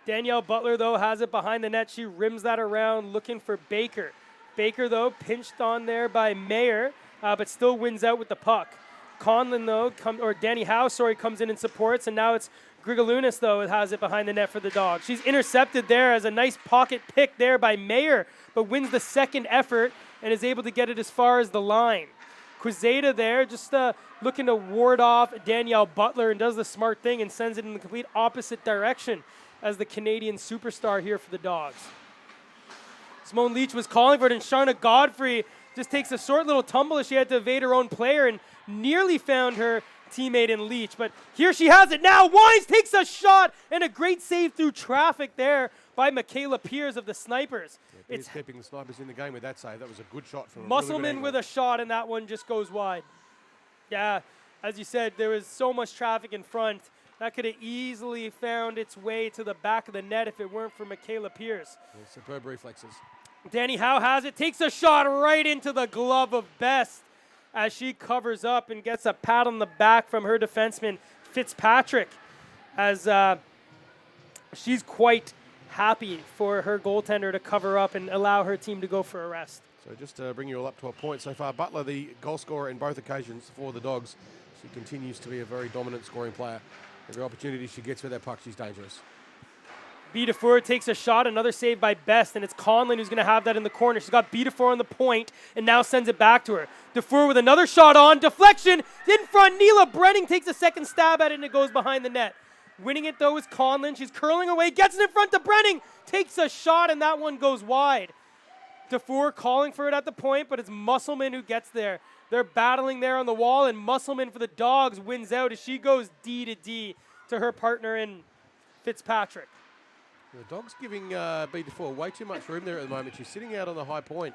Danielle Butler, though, has it behind the net. She rims that around looking for Baker. Baker, though, pinched on there by Mayer, but still wins out with the puck. Conlon, though, Danny Howe, comes in and supports, and now it's Grigalunas, though, has it behind the net for the Dogs. She's intercepted there as a nice pocket pick there by Mayer, but wins the second effort and is able to get it as far as the line. Quezada there just looking to ward off Danielle Butler and does the smart thing and sends it in the complete opposite direction as the Canadian superstar here for the Dogs. Simone Leach was calling for it, and Sharna Godfrey just takes a short little tumble as she had to evade her own player and nearly found her teammate in Leach. But here she has it now. Wines takes a shot and a great save through traffic there by Michaela Pierce of the Snipers.
Yeah, it's keeping the Snipers in the game with that save. That was a good shot from
Musselman with a shot, and that one just goes wide. Yeah, as you said, there was so much traffic in front. That could have easily found its way to the back of the net if it weren't for Michaela Pierce.
Yeah, superb reflexes.
Danny Howe has it, takes a shot right into the glove of Best as she covers up and gets a pat on the back from her defenseman, Fitzpatrick, as she's quite happy for her goaltender to cover up and allow her team to go for a rest.
So just to bring you all up to a point so far, Butler, the goal scorer in both occasions for the Dogs, she continues to be a very dominant scoring player. Every opportunity she gets with that puck, she's dangerous.
Bedefour takes a shot, another save by Best, and it's Conlon who's going to have that in the corner. She's got Bedefour on the point and now sends it back to her. Defour with another shot on, deflection, in front, Neela Brenning takes a second stab at it and it goes behind the net. Winning it though is Conlon, she's curling away, gets it in front to Brenning, takes a shot and that one goes wide. Defour calling for it at the point, but it's Musselman who gets there. They're battling there on the wall, and Musselman for the Dogs wins out as she goes D to D to her partner in Fitzpatrick.
The Dogs giving Bedefour way too much room there at the moment. She's sitting out on the high point.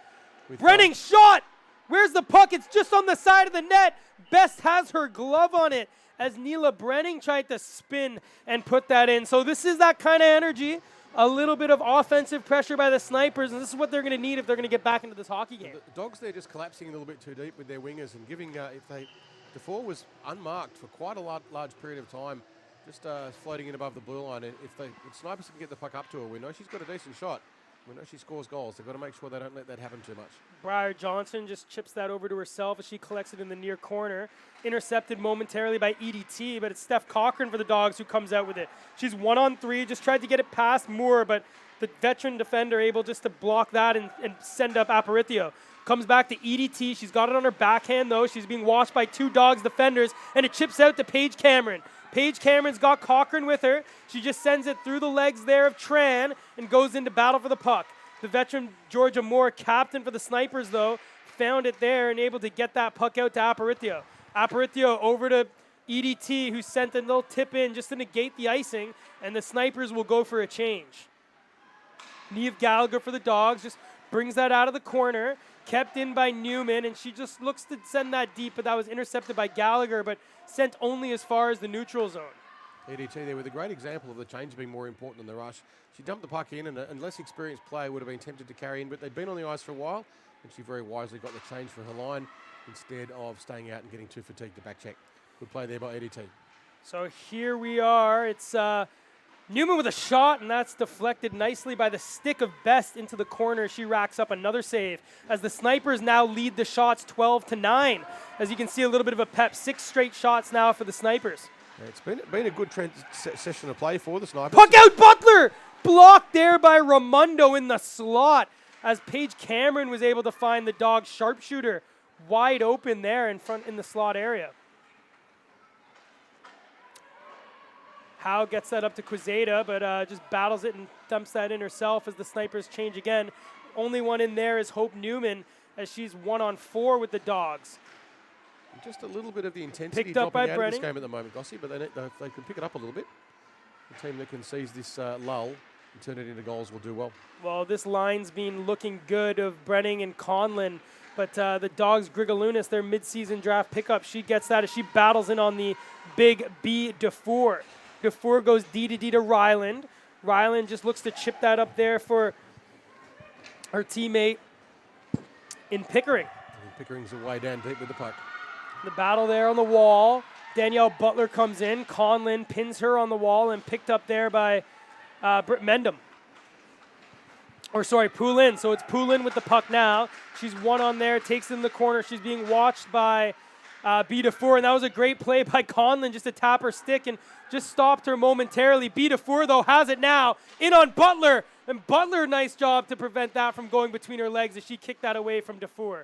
Brenning shot! Where's the puck? It's just on the side of the net. Best has her glove on it as Neela Brenning tried to spin and put that in. So this is that kind of energy a little bit of offensive pressure by the Snipers, and this is what they're going to need if they're going to get back into this hockey game.
The Dogs, they're just collapsing a little bit too deep with their wingers and giving, DeFore was unmarked for quite a large period of time, just floating in above the blue line. And if Snipers can get the puck up to her, we know she's got a decent shot. We know she scores goals. They've got to make sure they don't let that happen too much.
Briar Johnson just chips that over to herself as she collects it in the near corner. Intercepted momentarily by EDT, but it's Steph Cochran for the Dogs who comes out with it. She's 1-on-3, just tried to get it past Moore, but the veteran defender able just to block that and send up Aparicio. Comes back to EDT. She's got it on her backhand, though. She's being watched by 2 Dogs defenders, and it chips out to Paige Cameron. Paige Cameron's got Cochran with her. She just sends it through the legs there of Tran and goes into battle for the puck. The veteran Georgia Moore, captain for the Snipers, though, found it there and able to get that puck out to Aparicio. Aparicio over to EDT, who sent a little tip in just to negate the icing, and the Snipers will go for a change. Niamh Gallagher for the Dogs just brings that out of the corner, kept in by Newman, and she just looks to send that deep, but that was intercepted by Gallagher, but sent only as far as the neutral zone.
EDT there with a great example of the change being more important than the rush. She dumped the puck in, and a less experienced player would have been tempted to carry in, but they'd been on the ice for a while, and she very wisely got the change for her line instead of staying out and getting too fatigued to back check. Good play there by EDT.
So here we are. It's Newman with a shot, and that's deflected nicely by the stick of Best into the corner. She racks up another save as the Snipers now lead the shots 12-9. As you can see, a little bit of a pep. 6 straight shots now for the Snipers.
Yeah, it's been a good session of play for the Snipers.
Puck out, Butler! Blocked there by Raimondo in the slot as Paige Cameron was able to find the Dog sharpshooter wide open there in front in the slot area. Howe gets that up to Quezada, but just battles it and dumps that in herself as the Snipers change again. Only one in there is Hope Newman as she's 1-on-4 with the Dogs.
Just a little bit of the intensity
Picked up
dropping
by
out of this
Brenning.
game at the moment, Gossie, but they can pick it up a little bit. The team that can seize this lull and turn it into goals will do well.
Well, this line's been looking good of Brenning and Conlon, but the Dogs, Grigalunas, their mid-season draft pickup, she gets that as she battles in on the big B DeFore. DeFore goes D to Ryland. Ryland just looks to chip that up there for her teammate in Pickering.
And Pickering's away down deep with the puck.
The battle there on the wall. Danielle Butler comes in. Conlon pins her on the wall and picked up there by Britt Mendham. Or sorry, Poulin. So it's Poulin with the puck now. She's 1 on there, takes it in the corner. She's being watched by B DeFore, and that was a great play by Conlon just to tap her stick and just stopped her momentarily. B DeFore, though, has it now. In on Butler, and Butler, nice job to prevent that from going between her legs as she kicked that away from DeFore.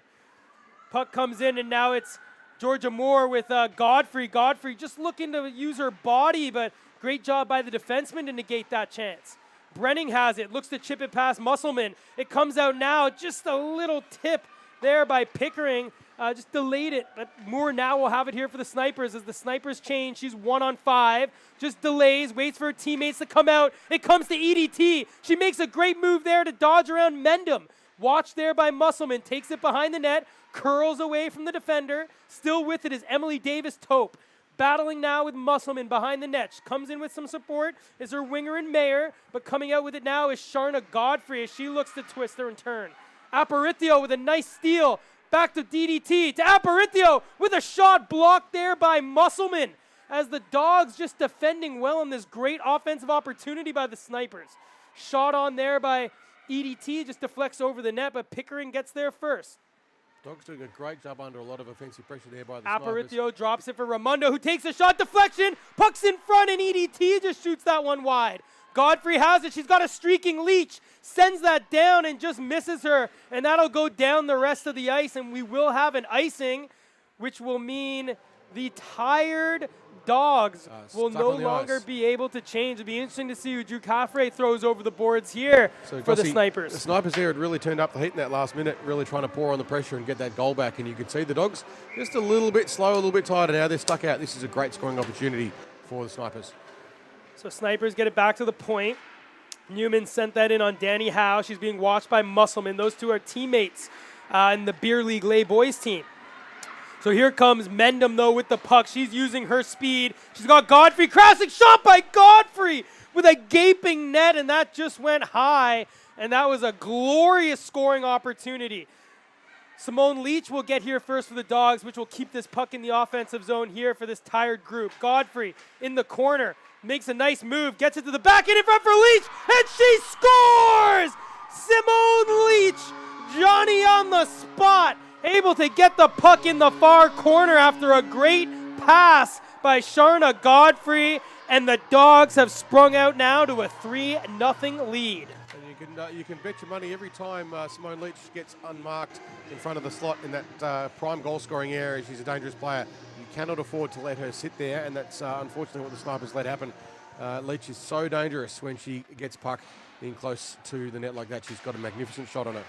Puck comes in, and now it's Georgia Moore with Godfrey. Godfrey just looking to use her body, but great job by the defenseman to negate that chance. Brenning has it, looks to chip it past Musselman. It comes out now, just a little tip there by Pickering. Just delayed it, but Moore now will have it here for the Snipers as the Snipers change. She's 1-on-5, just delays, waits for her teammates to come out. It comes to EDT. She makes a great move there to dodge around Mendham. Watched there by Musselman, takes it behind the net, curls away from the defender. Still with it is Emily Davis-Tope. Battling now with Musselman behind the net. She comes in with some support is her winger and Mayer, but coming out with it now is Sharna Godfrey as she looks to twist her and turn. Aparicio with a nice steal. Back to DDT, to Aparicio with a shot blocked there by Musselman as the Dogs just defending well on this great offensive opportunity by the Snipers. Shot on there by EDT, just deflects over the net, but Pickering gets there first.
Dogs doing a great job under a lot of offensive pressure there by the Snipers.
Aparicio drops it for Raimondo, who takes a shot, deflection, puck's in front, and EDT just shoots that one wide. Godfrey has it. She's got a streaking leech. Sends that down and just misses her. And that'll go down the rest of the ice. And we will have an icing, which will mean the tired Dogs will no longer be able to change. It'll be interesting to see who Drew Caffrey throws over the boards here for the Snipers.
The Snipers there had really turned up the heat in that last minute, really trying to pour on the pressure and get that goal back. And you can see the Dogs just a little bit slow, a little bit tired. Now they're stuck out. This is a great scoring opportunity for the Snipers.
So Snipers get it back to the point. Newman sent that in on Danny Howe. She's being watched by Musselman. Those two are teammates in the Beer League Lay Boys team. So here comes Mendham, though, with the puck. She's using her speed. She's got Godfrey. Crashing shot by Godfrey with a gaping net, and that just went high. And that was a glorious scoring opportunity. Simone Leach will get here first for the Dogs, which will keep this puck in the offensive zone here for this tired group. Godfrey in the corner. Makes a nice move. Gets it to the back end in front for Leach. And she scores! Simone Leach. Johnny on the spot. Able to get the puck in the far corner after a great pass by Sharna Godfrey. And the Dogs have sprung out now to a 3-0 lead.
And you can bet your money every time Simone Leach gets unmarked in front of the slot in that prime goal-scoring area. She's a dangerous player. You cannot afford to let her sit there, and that's unfortunately what the Snipers let happen. Leach is so dangerous when she gets puck in close to the net like that. She's got a magnificent shot on her.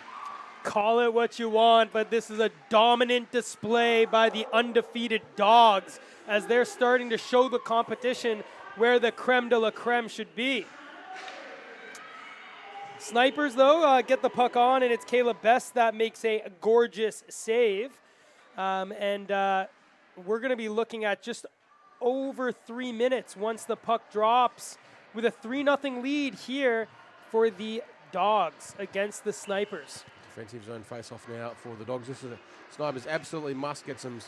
Call it what you want, but this is a dominant display by the undefeated Dogs as they're starting to show the competition where the creme de la creme should be. Snipers, though, get the puck on, and it's Kayla Best that makes a gorgeous save. We're going to be looking at just over 3 minutes once the puck drops with a 3-0 lead here for the Dogs against the Snipers.
Defensive zone face-off now for the Dogs. This is Snipers absolutely must get some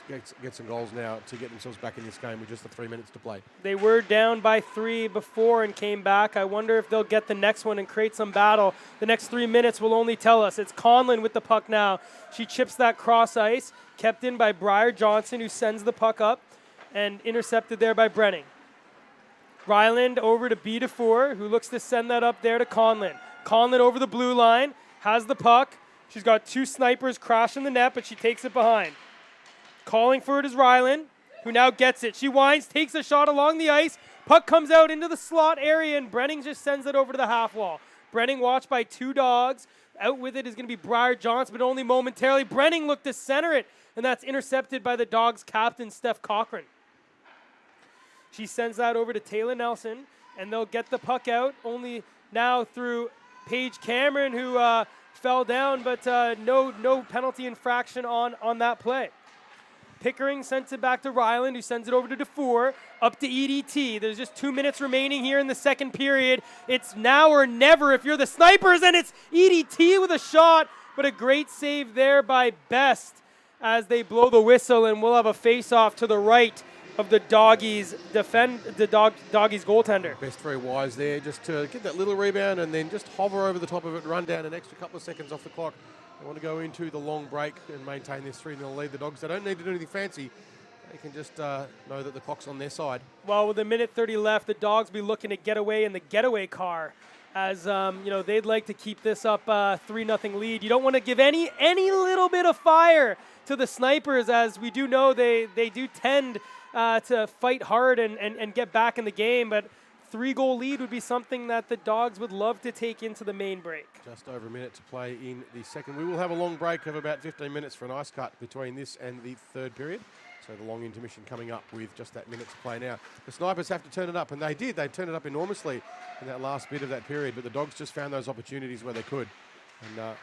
goals now to get themselves back in this game with just the 3 minutes to play.
They were down by 3 before and came back. I wonder if they'll get the next one and create some battle. The next 3 minutes will only tell us. It's Conlon with the puck now. She chips that cross ice, kept in by Briar Johnson, who sends the puck up, and intercepted there by Brenning. Ryland over to B. DeFour, who looks to send that up there to Conlon. Conlon over the blue line, has the puck. She's got 2 Snipers crashing the net, but she takes it behind. Calling for it is Ryland, who now gets it. She winds, takes a shot along the ice. Puck comes out into the slot area, and Brenning just sends it over to the half wall. Brenning watched by 2 Dogs. Out with it is going to be Briar Johnson, but only momentarily. Brenning looked to center it, and that's intercepted by the Dogs' captain, Steph Cochran. She sends that over to Taylor Nelson, and they'll get the puck out, only now through Paige Cameron, who fell down, but no penalty infraction on that play. Pickering sends it back to Ryland, who sends it over to DeFour, up to EDT. There's just 2 minutes remaining here in the second period. It's now or never if you're the Snipers, and it's EDT with a shot, but a great save there by Best as they blow the whistle, and we'll have a face-off to the right of the Doggies Doggies goaltender.
Best very wise there, just to get that little rebound and then just hover over the top of it, run down an extra couple of seconds off the clock. They want to go into the long break and maintain this 3-0 lead. The Dogs, they don't need to do anything fancy. They can just know that the clock's on their side.
Well, with a minute 30 left, the Dogs be looking to get away in the getaway car, as they'd like to keep this up 3-0 lead. You don't want to give any little bit of fire to the Snipers, as we do know they do tend to fight hard and get back in the game, but 3-goal lead would be something that the Dogs would love to take into the main break.
Just over a minute to play in the second. We will have a long break of about 15 minutes for an ice cut between this and the third period. So the long intermission coming up with just that minute to play now. The Snipers have to turn it up, and they did. They turned it up enormously in that last bit of that period, but the Dogs just found those opportunities where they could. And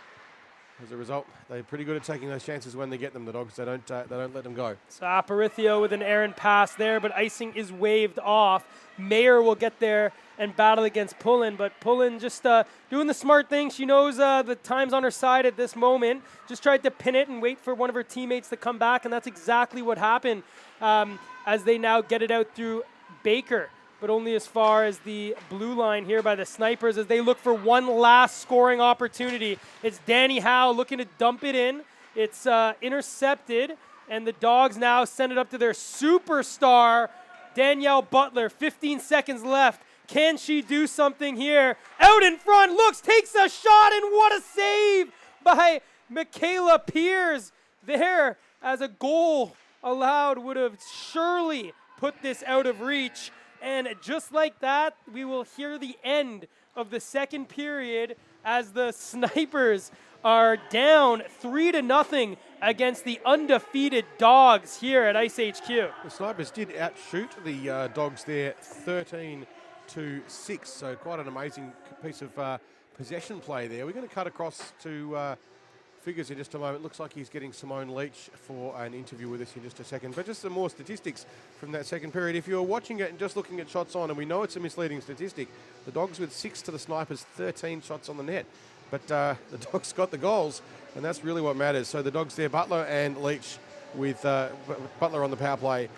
as a result, they're pretty good at taking those chances when they get them, the Dogs. They don't let them go.
So Aparicio with an errant pass there, but icing is waved off. Mayer will get there and battle against Pullen, but Pullen just doing the smart thing. She knows the time's on her side at this moment. Just tried to pin it and wait for one of her teammates to come back, and that's exactly what happened as they now get it out through Baker, but only as far as the blue line here by the Snipers as they look for one last scoring opportunity. It's Danny Howe looking to dump it in. It's intercepted, and the Dogs now send it up to their superstar, Danielle Butler. 15 seconds left. Can she do something here? Out in front, looks, takes a shot, and what a save by Michaela Piers there, as a goal allowed would have surely put this out of reach. And just like that, we will hear the end of the second period as the Snipers are down 3-0 against the undefeated Dogs here at IceHQ.
The Snipers did outshoot the Dogs there 13-6, so quite an amazing piece of possession play there. We're going to cut across to figures in just a moment. Looks like he's getting Simone Leach for an interview with us in just a second. But just some more statistics from that second period. If you're watching it and just looking at shots on, and we know it's a misleading statistic, the Dogs with 6 to the Snipers, 13 shots on the net. But the Dogs got the goals, and that's really what matters. So the Dogs there, Butler and Leach, with Butler on the power play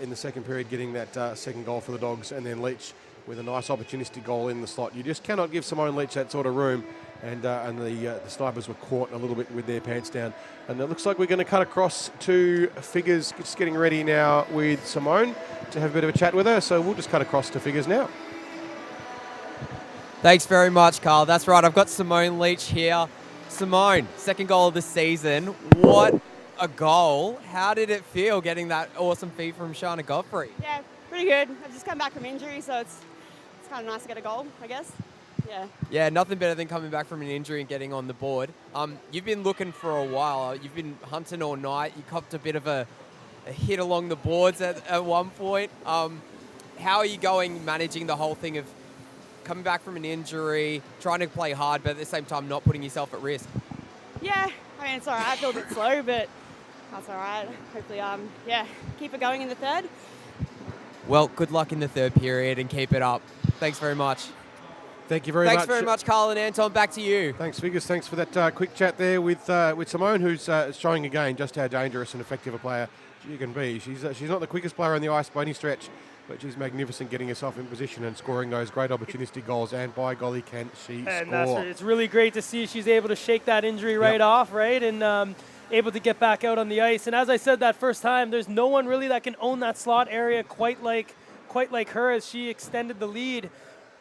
in the second period, getting that second goal for the Dogs, and then Leach with a nice opportunistic goal in the slot. You just cannot give Simone Leach that sort of room, and the Snipers were caught a little bit with their pants down. And it looks like we're going to cut across to figures, just getting ready now with Simone to have a bit of a chat with her. So we'll just cut across to figures now.
Thanks very much, Carl. That's right, I've got Simone Leach here. Simone, second goal of the season. What a goal. How did it feel getting that awesome feed from Shana Godfrey?
Yeah, pretty good. I've just come back from injury, so it's kind of nice to get a goal, I guess. Yeah.
Yeah, nothing better than coming back from an injury and getting on the board. You've been looking for a while. You've been hunting all night. You copped a bit of a hit along the boards at one point. How are you going managing the whole thing of coming back from an injury, trying to play hard, but at the same time not putting yourself at risk?
Yeah, I mean, it's all right. I feel a bit slow, but that's all right. Hopefully, yeah, keep it going in the third.
Well, good luck in the third period and keep it up. Thanks very much.
Thank you very much.
Thanks very much, Carl and Anton. Back to you.
Thanks, Figures. Thanks for that quick chat there with Simone, who's showing again just how dangerous and effective a player she can be. She's not the quickest player on the ice by any stretch, but she's magnificent getting herself in position and scoring those great opportunistic goals. And by golly, can she
and
score?
It's really great to see she's able to shake that injury right off, right? And able to get back out on the ice. And as I said that first time, there's no one really that can own that slot area quite like her as she extended the lead.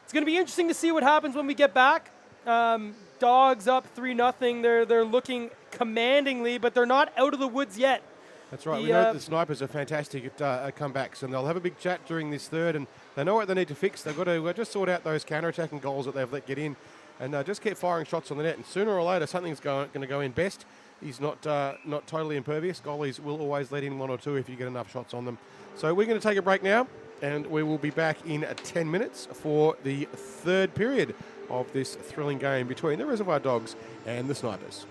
It's going to be interesting to see what happens when we get back. Dogs up 3-0. They're looking commandingly, but they're not out of the woods yet.
That's right. We know the Snipers are fantastic at comebacks, and they'll have a big chat during this third, and they know what they need to fix. They've got to just sort out those counter-attacking goals that they've let get in, and just keep firing shots on the net. And sooner or later, something's going to go in. Best is not totally impervious. Goalies will always let in 1 or 2 if you get enough shots on them. So we're going to take a break now, and we will be back in 10 minutes for the third period of this thrilling game between the Reservoir Dogs and the Snipers.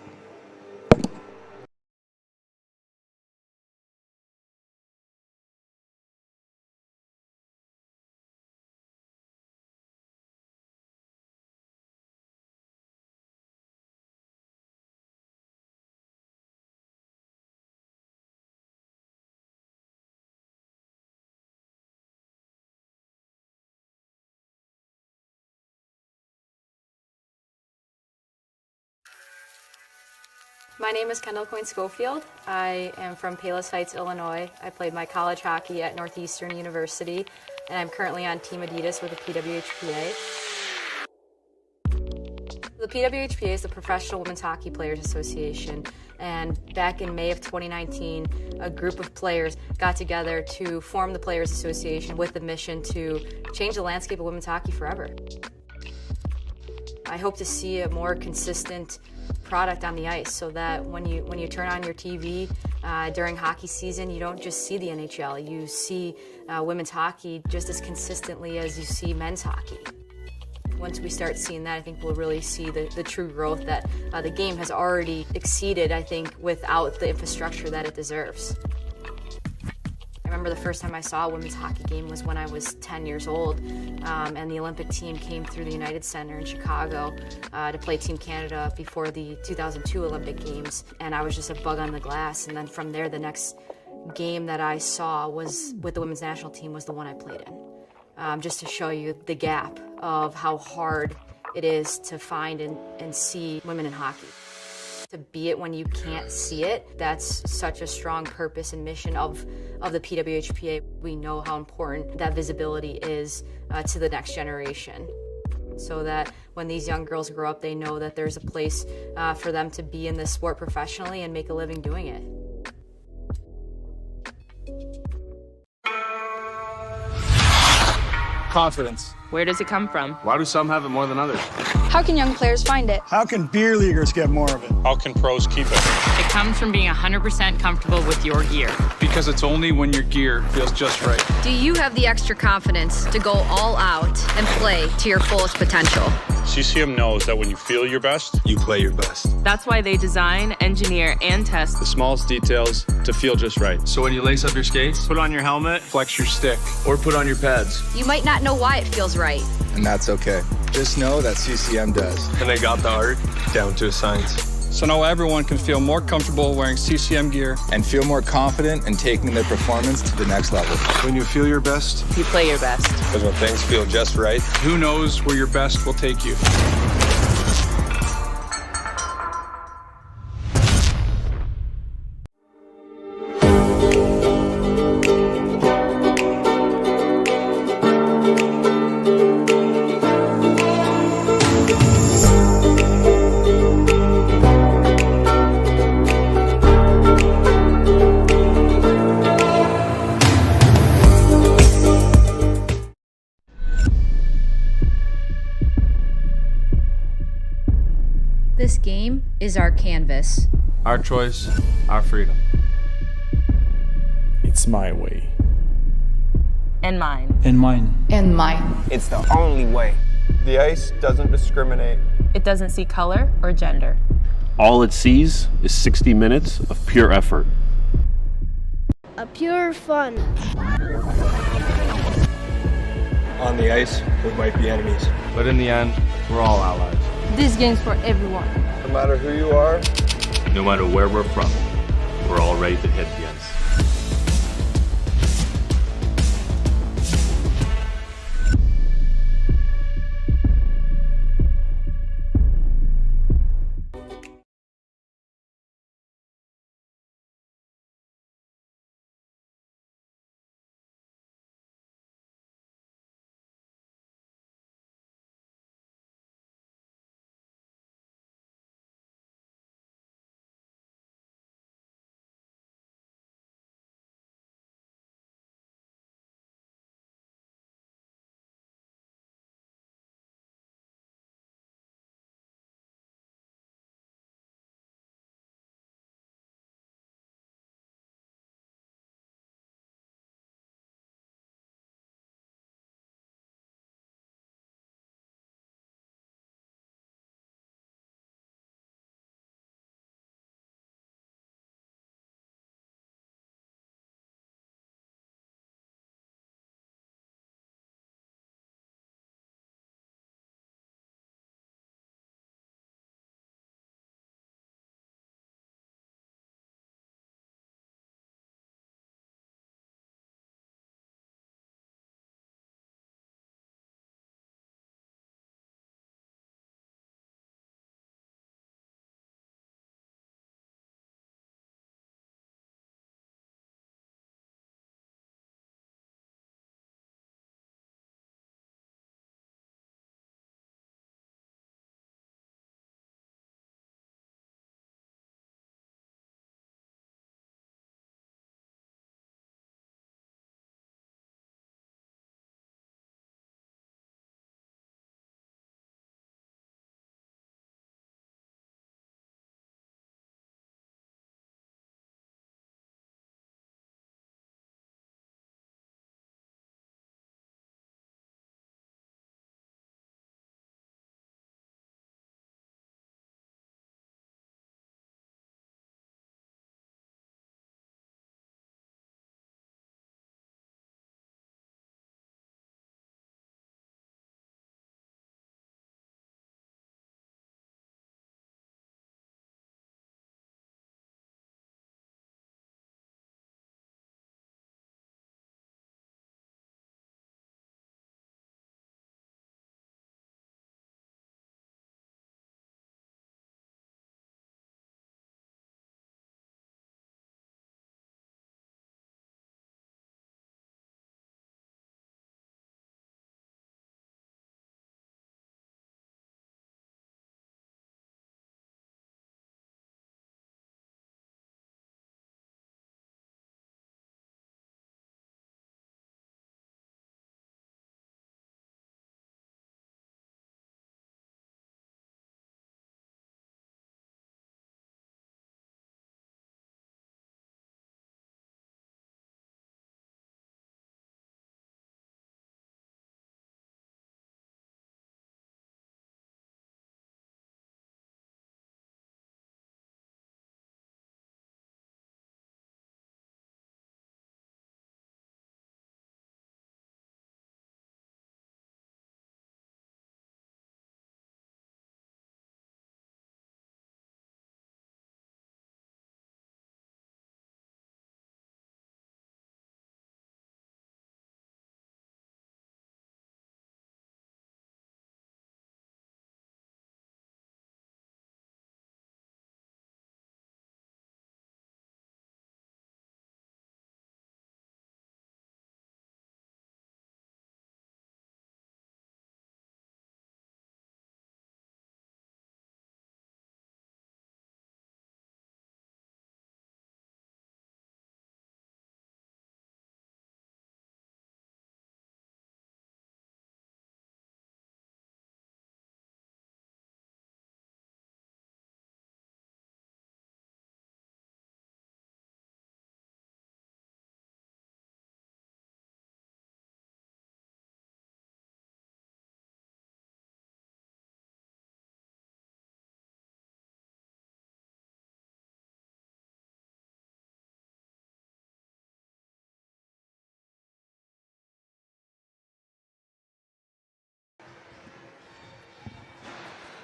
My name is Kendall Coyne Schofield. I am from Palos Heights, Illinois. I played my college hockey at Northeastern University, and I'm currently on Team Adidas with the PWHPA. The PWHPA is the Professional Women's Hockey Players Association, and back in May of 2019, a group of players got together to form the Players Association with the mission to change the landscape of women's hockey forever. I hope to see a more consistent product on the ice so that when you turn on your TV during hockey season, you don't just see the NHL, you see women's hockey just as consistently as you see men's hockey. Once we start seeing that, I think we'll really see the true growth that the game has already exceeded, I think, without the infrastructure that it deserves. I remember the first time I saw a women's hockey game was when I was 10 years old, and the Olympic team came through the United Center in Chicago to play Team Canada before the 2002 Olympic Games, and I was just a bug on the glass. And then from there, the next game that I saw was with the women's national team was the one I played in, just to show you the gap of how hard it is to find and see women in hockey. To be it when you can't see it, that's such a strong purpose and mission of the PWHPA. We know how important that visibility is to the next generation, so that when these young girls grow up, they know that there's a place for them to be in this sport professionally and make a living doing it.
Confidence. Where does it come from?
Why do some have it more than others?
How can young players find it?
How can beer leaguers get more of it?
How can pros keep it?
It comes from being 100% comfortable with your gear.
Because it's only when your gear feels just right.
Do you have the extra confidence to go all out and play to your fullest potential?
CCM knows that when you feel your best,
You play your best.
That's why they design, engineer, and test
The smallest details to feel just right. So when you lace up your skates,
put on your helmet, flex your stick.
or put on your pads,
You might not know why it feels right.
And that's okay. Just know that CCM does.
and they got the art down to a science.
So now everyone can feel more comfortable wearing CCM gear.
And feel more confident in taking their performance to the next level.
When you feel your best,
you play your best.
because when things feel just right,
Who knows where your best will take you?
This game is our canvas.
our choice, our freedom.
It's my way.
And mine.
And mine.
And mine.
It's the only way.
The ice doesn't discriminate.
It doesn't see color or gender.
All it sees is 60 minutes of pure effort.
A pure fun.
On the ice, we might be enemies.
But in the end, we're all allies.
This game's for everyone.
No matter who you are,
No matter where we're from, we're all ready to hit the ice.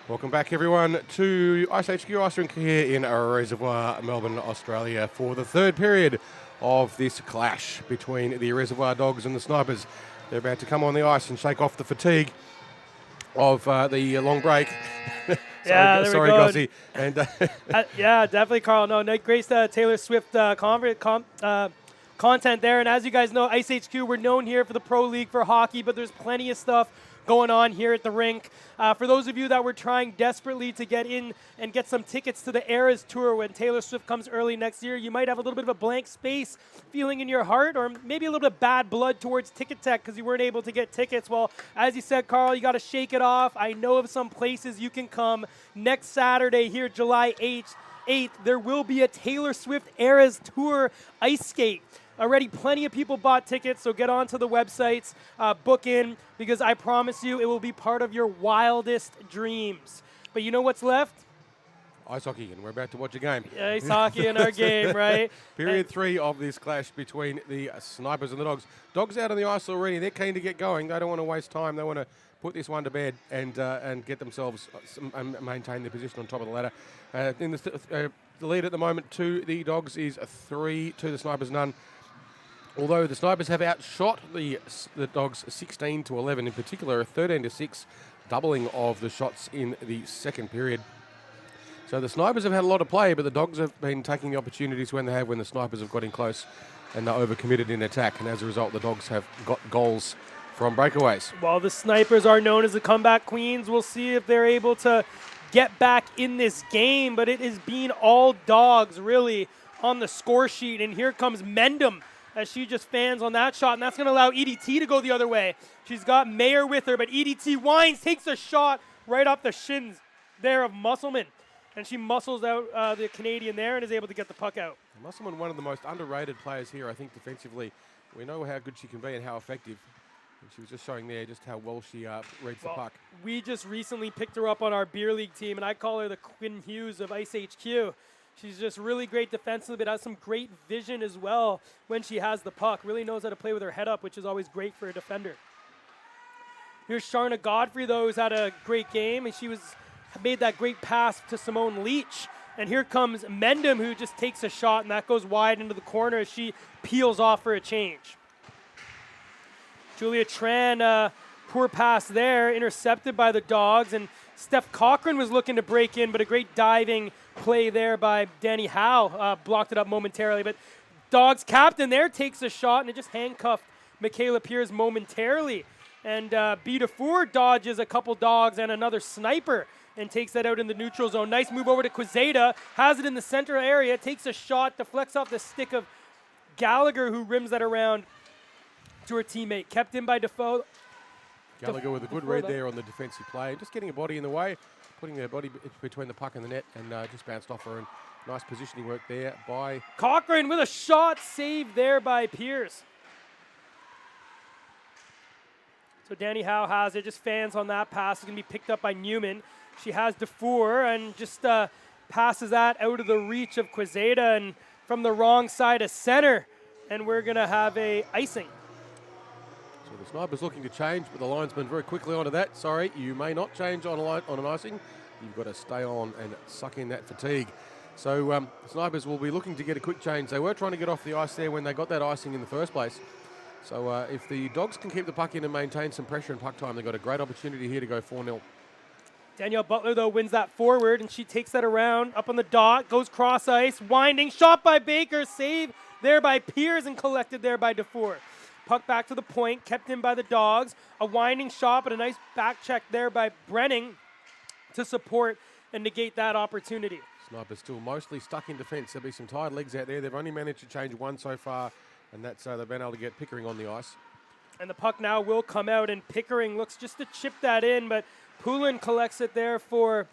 Welcome back, everyone, to IceHQ Ice Rink here in Reservoir, Melbourne, Australia, for the third period of this clash between the Reservoir Dogs and the Snipers. They're about to come on the ice and shake off the fatigue of the long break. sorry, Gossie. And
yeah, definitely, Carl. No, great Taylor Swift content there. And as you guys know, IceHQ, we're known here for the Pro League for hockey, but there's plenty of stuff going on here at the rink. For those of you that were trying desperately to get in and get some tickets to the Eras Tour when Taylor Swift comes early next year, you might have a little bit of a blank space feeling in your heart, or maybe a little bit of bad blood towards Ticket Tech because you weren't able to get tickets. Well, as you said, Carl, you got to shake it off. I know of some places you can come. Next Saturday here, July 8th, there will be a Taylor Swift Eras Tour ice skate. Already plenty of people bought tickets, so get onto the websites, book in, because I promise you it will be part of your wildest dreams. But you know what's left?
Ice hockey, and we're about to watch a game.
Ice hockey in our game, right?
Period 3 of this clash between the Snipers and the Dogs. Dogs out on the ice already. They're keen to get going. They don't want to waste time. They want to put this one to bed and get themselves maintain their position on top of the ladder. The lead at the moment to the Dogs is 3 to the Snipers, none. Although the Snipers have outshot the Dogs 16 to 11, in particular 13 to 6, doubling of the shots in the second period. So the Snipers have had a lot of play, but the Dogs have been taking the opportunities when the Snipers have got in close and they're overcommitted in attack. And as a result, the Dogs have got goals from breakaways.
While the Snipers are known as the comeback queens, we'll see if they're able to get back in this game. But it has been all Dogs, really, on the score sheet. And here comes Mendham, as she just fans on that shot, and that's going to allow EDT to go the other way. She's got Mayer with her, but EDT winds, takes a shot right off the shins there of Musselman, and she muscles out the Canadian there and is able to get the puck out.
Musselman, one of the most underrated players here, I think, defensively. We know how good she can be and how effective. And she was just showing there just how well she reads the puck.
We just recently picked her up on our beer league team, and I call her the Quinn Hughes of IceHQ. She's just really great defensively, but has some great vision as well when she has the puck. Really knows how to play with her head up, which is always great for a defender. Here's Sharna Godfrey, though, who's had a great game, and she made that great pass to Simone Leach. And here comes Mendham, who just takes a shot, and that goes wide into the corner as she peels off for a change. Julia Tran, poor pass there, intercepted by the Dogs, and Steph Cochran was looking to break in, but a great diving play there by Danny Howe blocked it up momentarily. But Dogs captain there takes a shot, and it just handcuffed Michaela Pierce momentarily. And B. DeFour dodges a couple Dogs and another Sniper and takes that out in the neutral zone. Nice move over to Quezada, has it in the center area, takes a shot, deflects off the stick of Gallagher, who rims that around to her teammate. Kept in by Defoe.
Gallagher with a good read there on the defensive play. Just getting a body in the way, putting their body between the puck and the net, and just bounced off her. And nice positioning work there by
Cochran with a shot saved there by Pierce. So Danny Howe has it, just fans on that pass. It's going to be picked up by Newman. She has DeFour and just passes that out of the reach of Quezada and from the wrong side of center. And we're going to have a icing.
So the Snipers looking to change, but the linesman very quickly onto that. Sorry, you may not change on an icing. You've got to stay on and suck in that fatigue. So Snipers will be looking to get a quick change. They were trying to get off the ice there when they got that icing in the first place. So if the Dogs can keep the puck in and maintain some pressure in puck time, they've got a great opportunity here to go 4-0.
Danielle Butler, though, wins that forward, and she takes that around, up on the dot, goes cross ice, winding, shot by Baker, save there by Pierce, and collected there by DeFour. Puck back to the point, kept in by the Dogs, a winding shot, but a nice back check there by Brenning to support and negate that opportunity.
Snipers still mostly stuck in defence. There'll be some tired legs out there. They've only managed to change one so far, and that's they've been able to get Pickering on the ice.
And the puck now will come out, and Pickering looks just to chip that in, but Poulin collects it there for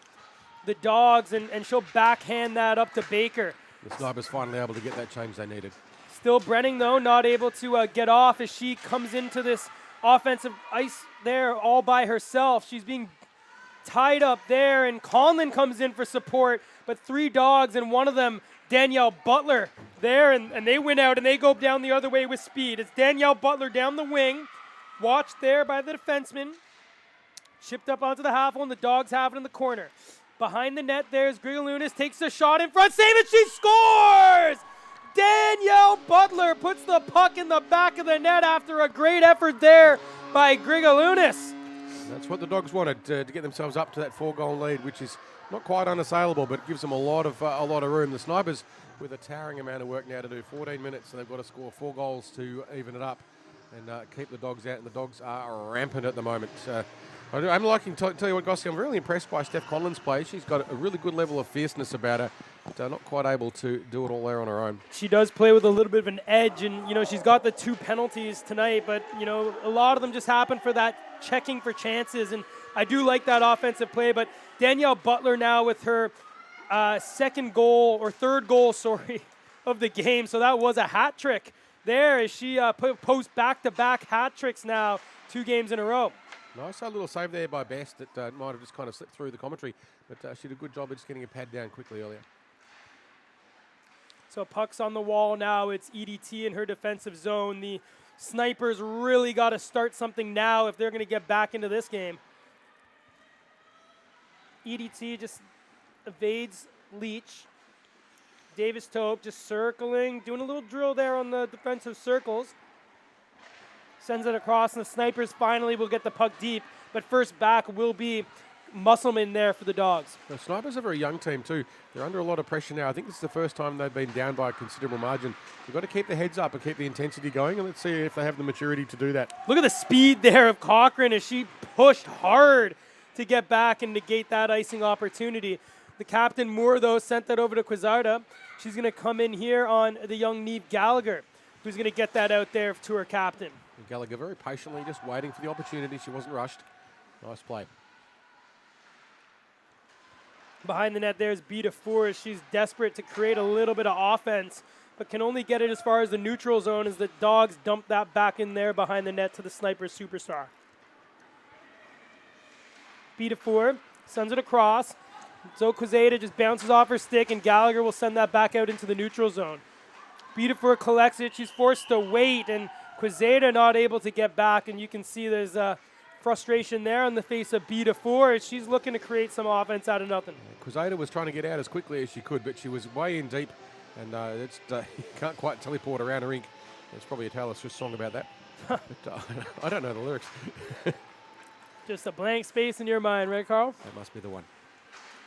the Dogs, and she'll backhand that up to Baker.
The Snipers finally able to get that change they needed.
Still Brenning, though, not able to get off as she comes into this offensive ice there all by herself. She's being tied up there, and Conlon comes in for support, but 3 Dogs, and one of them, Danielle Butler, there, and they win out, and they go down the other way with speed. It's Danielle Butler down the wing, watched there by the defenseman. Chipped up onto the half wall, and the Dogs have it in the corner. Behind the net, there's Grigalunas, takes a shot in front, save it, she scores! Danielle Butler puts the puck in the back of the net after a great effort there by Grigalunas.
That's what the Dogs wanted, to get themselves up to that 4-goal lead, which is not quite unassailable, but it gives them a lot of room. The Snipers, with a towering amount of work now to do, 14 minutes, so they've got to score 4 goals to even it up and keep the Dogs out, and the Dogs are rampant at the moment. I'm liking, tell you what, Gossi, I'm really impressed by Steph Conlon's play. She's got a really good level of fierceness about her, but not quite able to do it all there on her own.
She does play with a little bit of an edge, and, she's got the 2 penalties tonight, but, a lot of them just happen for that checking for chances, and I do like that offensive play, but Danielle Butler now with her third goal, of the game, so that was a hat trick there as she posts back-to-back hat tricks now, 2 games in a row.
Nice little save there by Best that might have just kind of slipped through the commentary, but she did a good job of just getting a pad down quickly earlier.
So puck's on the wall now. It's EDT in her defensive zone. The Snipers really got to start something now if they're going to get back into this game. EDT just evades Leach. Davis Tope just circling, doing a little drill there on the defensive circles. Sends it across, and the Snipers finally will get the puck deep. But first back will be Musselman there for the Dogs.
The Snipers are a very young team too. They're under a lot of pressure now. I think this is the first time they've been down by a considerable margin. You've got to keep their heads up and keep the intensity going, and let's see if they have the maturity to do that.
Look at the speed there of Cochran as she pushed hard to get back and negate that icing opportunity. The captain, Moore, though, sent that over to Quizarda. She's going to come in here on the young Neve Gallagher, who's going to get that out there to her captain.
And Gallagher very patiently just waiting for the opportunity. She wasn't rushed. Nice play.
Behind the net there's Beta Four. She's desperate to create a little bit of offense, but can only get it as far as the neutral zone as the Dogs dump that back in there behind the net to the Sniper superstar. Beta Four sends it across. So Quezada just bounces off her stick, and Gallagher will send that back out into the neutral zone. Beta Four collects it. She's forced to wait, and Quezada not able to get back, and you can see there's frustration there on the face of Beta Four. She's looking to create some offense out of nothing.
Quezada was trying to get out as quickly as she could, but she was way in deep, and you can't quite teleport around her rink. There's probably a Taylor Swift song about that. But, I don't know the lyrics.
Just a blank space in your mind, right, Carl?
That must be the one.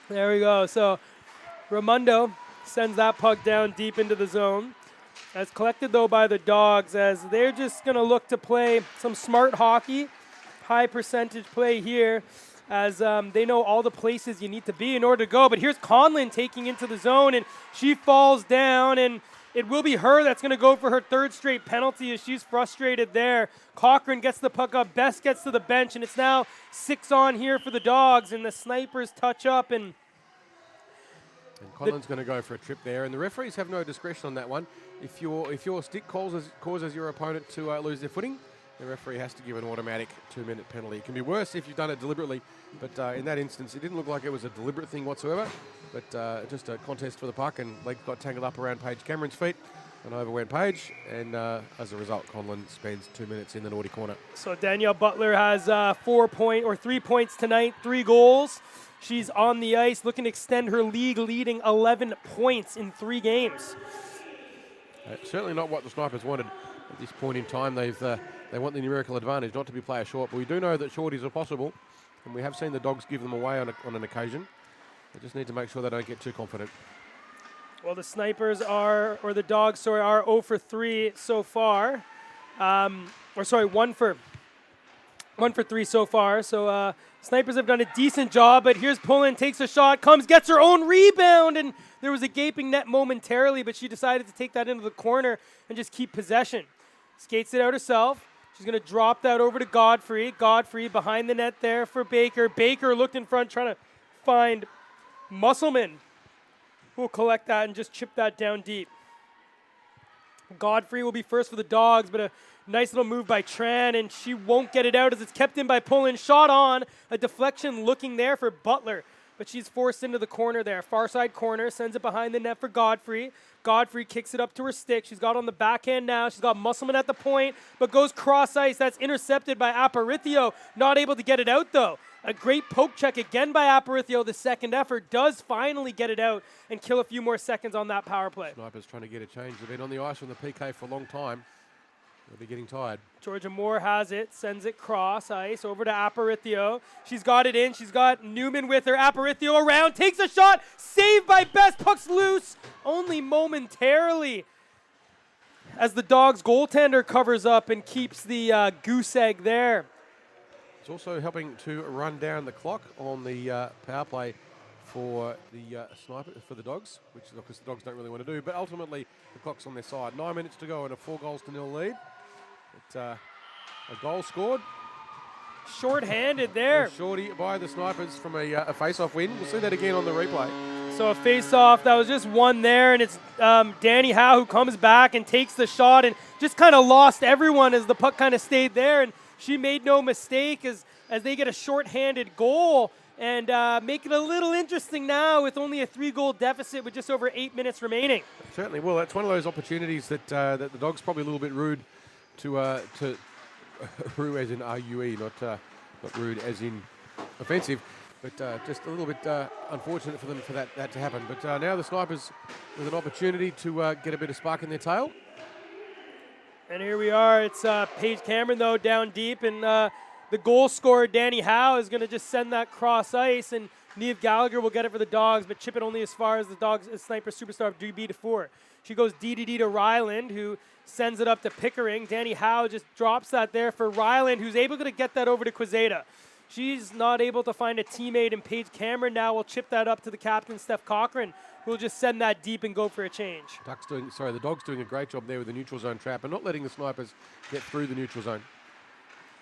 There we go. So Ramundo sends that puck down deep into the zone. That's collected, though, by the Dogs, as they're just going to look to play some smart hockey, high percentage play here, as they know all the places you need to be in order to go. But here's Conlon taking into the zone, and she falls down, and it will be her that's going to go for her 3rd straight penalty as she's frustrated there. Cochran gets the puck up, Best gets to the bench, and it's now 6 on here for the Dogs, and the Snipers touch up, and
Conlon's going to go for a trip there, and the referees have no discretion on that one. If your stick causes your opponent to lose their footing, the referee has to give an automatic 2-minute penalty. It can be worse if you've done it deliberately, but in that instance, it didn't look like it was a deliberate thing whatsoever, but just a contest for the puck, and leg got tangled up around Paige Cameron's feet, and over went Paige, and as a result, Conlon spends 2 minutes in the naughty corner.
So Danielle Butler has 3 points tonight, 3 goals. She's on the ice looking to extend her league-leading 11 points in 3 games.
Certainly not what the Snipers wanted at this point in time. They want the numerical advantage, not to be player short, but we do know that shorties are possible, and we have seen the Dogs give them away on an occasion. They just need to make sure they don't get too confident.
Well, the Snipers are 0 for 3 so far. 1 for 3 so far. So Snipers have done a decent job, but here's Pullen, takes a shot, gets her own rebound, and there was a gaping net momentarily, but she decided to take that into the corner and just keep possession. Skates it out herself. She's going to drop that over to Godfrey. Godfrey behind the net there for Baker. Baker looked in front, trying to find Musselman, who will collect that and just chip that down deep. Godfrey will be first for the Dogs, but a nice little move by Tran, and she won't get it out as it's kept in by Pullen. Shot on, a deflection looking there for Butler, but she's forced into the corner there. Far side corner, sends it behind the net for Godfrey. Godfrey kicks it up to her stick. She's got on the backhand now. She's got Musselman at the point, but goes cross ice. That's intercepted by Aparicio. Not able to get it out, though, A great poke check again by Aparicio. The second effort does finally get it out and kill a few more seconds on that power play.
Snipers trying to get a change. They've been on the ice from the PK for a long time. They'll be getting tired.
Georgia Moore has it, sends it cross ice over to Aparicio. She's got it in. She's got Newman with her. Aparicio around, takes a shot, saved by Best. Puck's loose, only momentarily, as the Dogs goaltender covers up and keeps the goose egg there.
It's also helping to run down the clock on the power play for the for the Dogs, which is because the Dogs don't really want to do. But ultimately, the clock's on their side. 9 minutes to go and a 4-0 lead. But, a goal scored.
Short-handed there.
Shorty by the Snipers from a face-off win. We'll see that again on the replay.
So a face-off, that was just one there, and it's Danny Howe who comes back and takes the shot and just kind of lost everyone as the puck kind of stayed there, and she made no mistake as they get a short-handed goal and make it a little interesting now with only a 3-goal deficit with just over 8 minutes remaining.
Certainly will. That's one of those opportunities that that the Dogs probably a little bit rude to rude as in RUE, not rude as in offensive, but just a little bit unfortunate for them for that to happen. But now the Snipers with an opportunity to get a bit of spark in their tail.
And here we are. It's Paige Cameron, though, down deep, and the goal scorer, Danny Howe, is going to just send that cross ice, and Niamh Gallagher will get it for the Dogs, but chip it only as far as the Dogs' sniper superstar DB to 4. She goes DDD to Ryland, who sends it up to Pickering. Danny Howe just drops that there for Ryland, who's able to get that over to Quezada. She's not able to find a teammate, and Paige Cameron now will chip that up to the captain, Steph Cochran, who will just send that deep and go for a change.
The Dogs doing a great job there with the neutral zone trap and not letting the Snipers get through the neutral zone.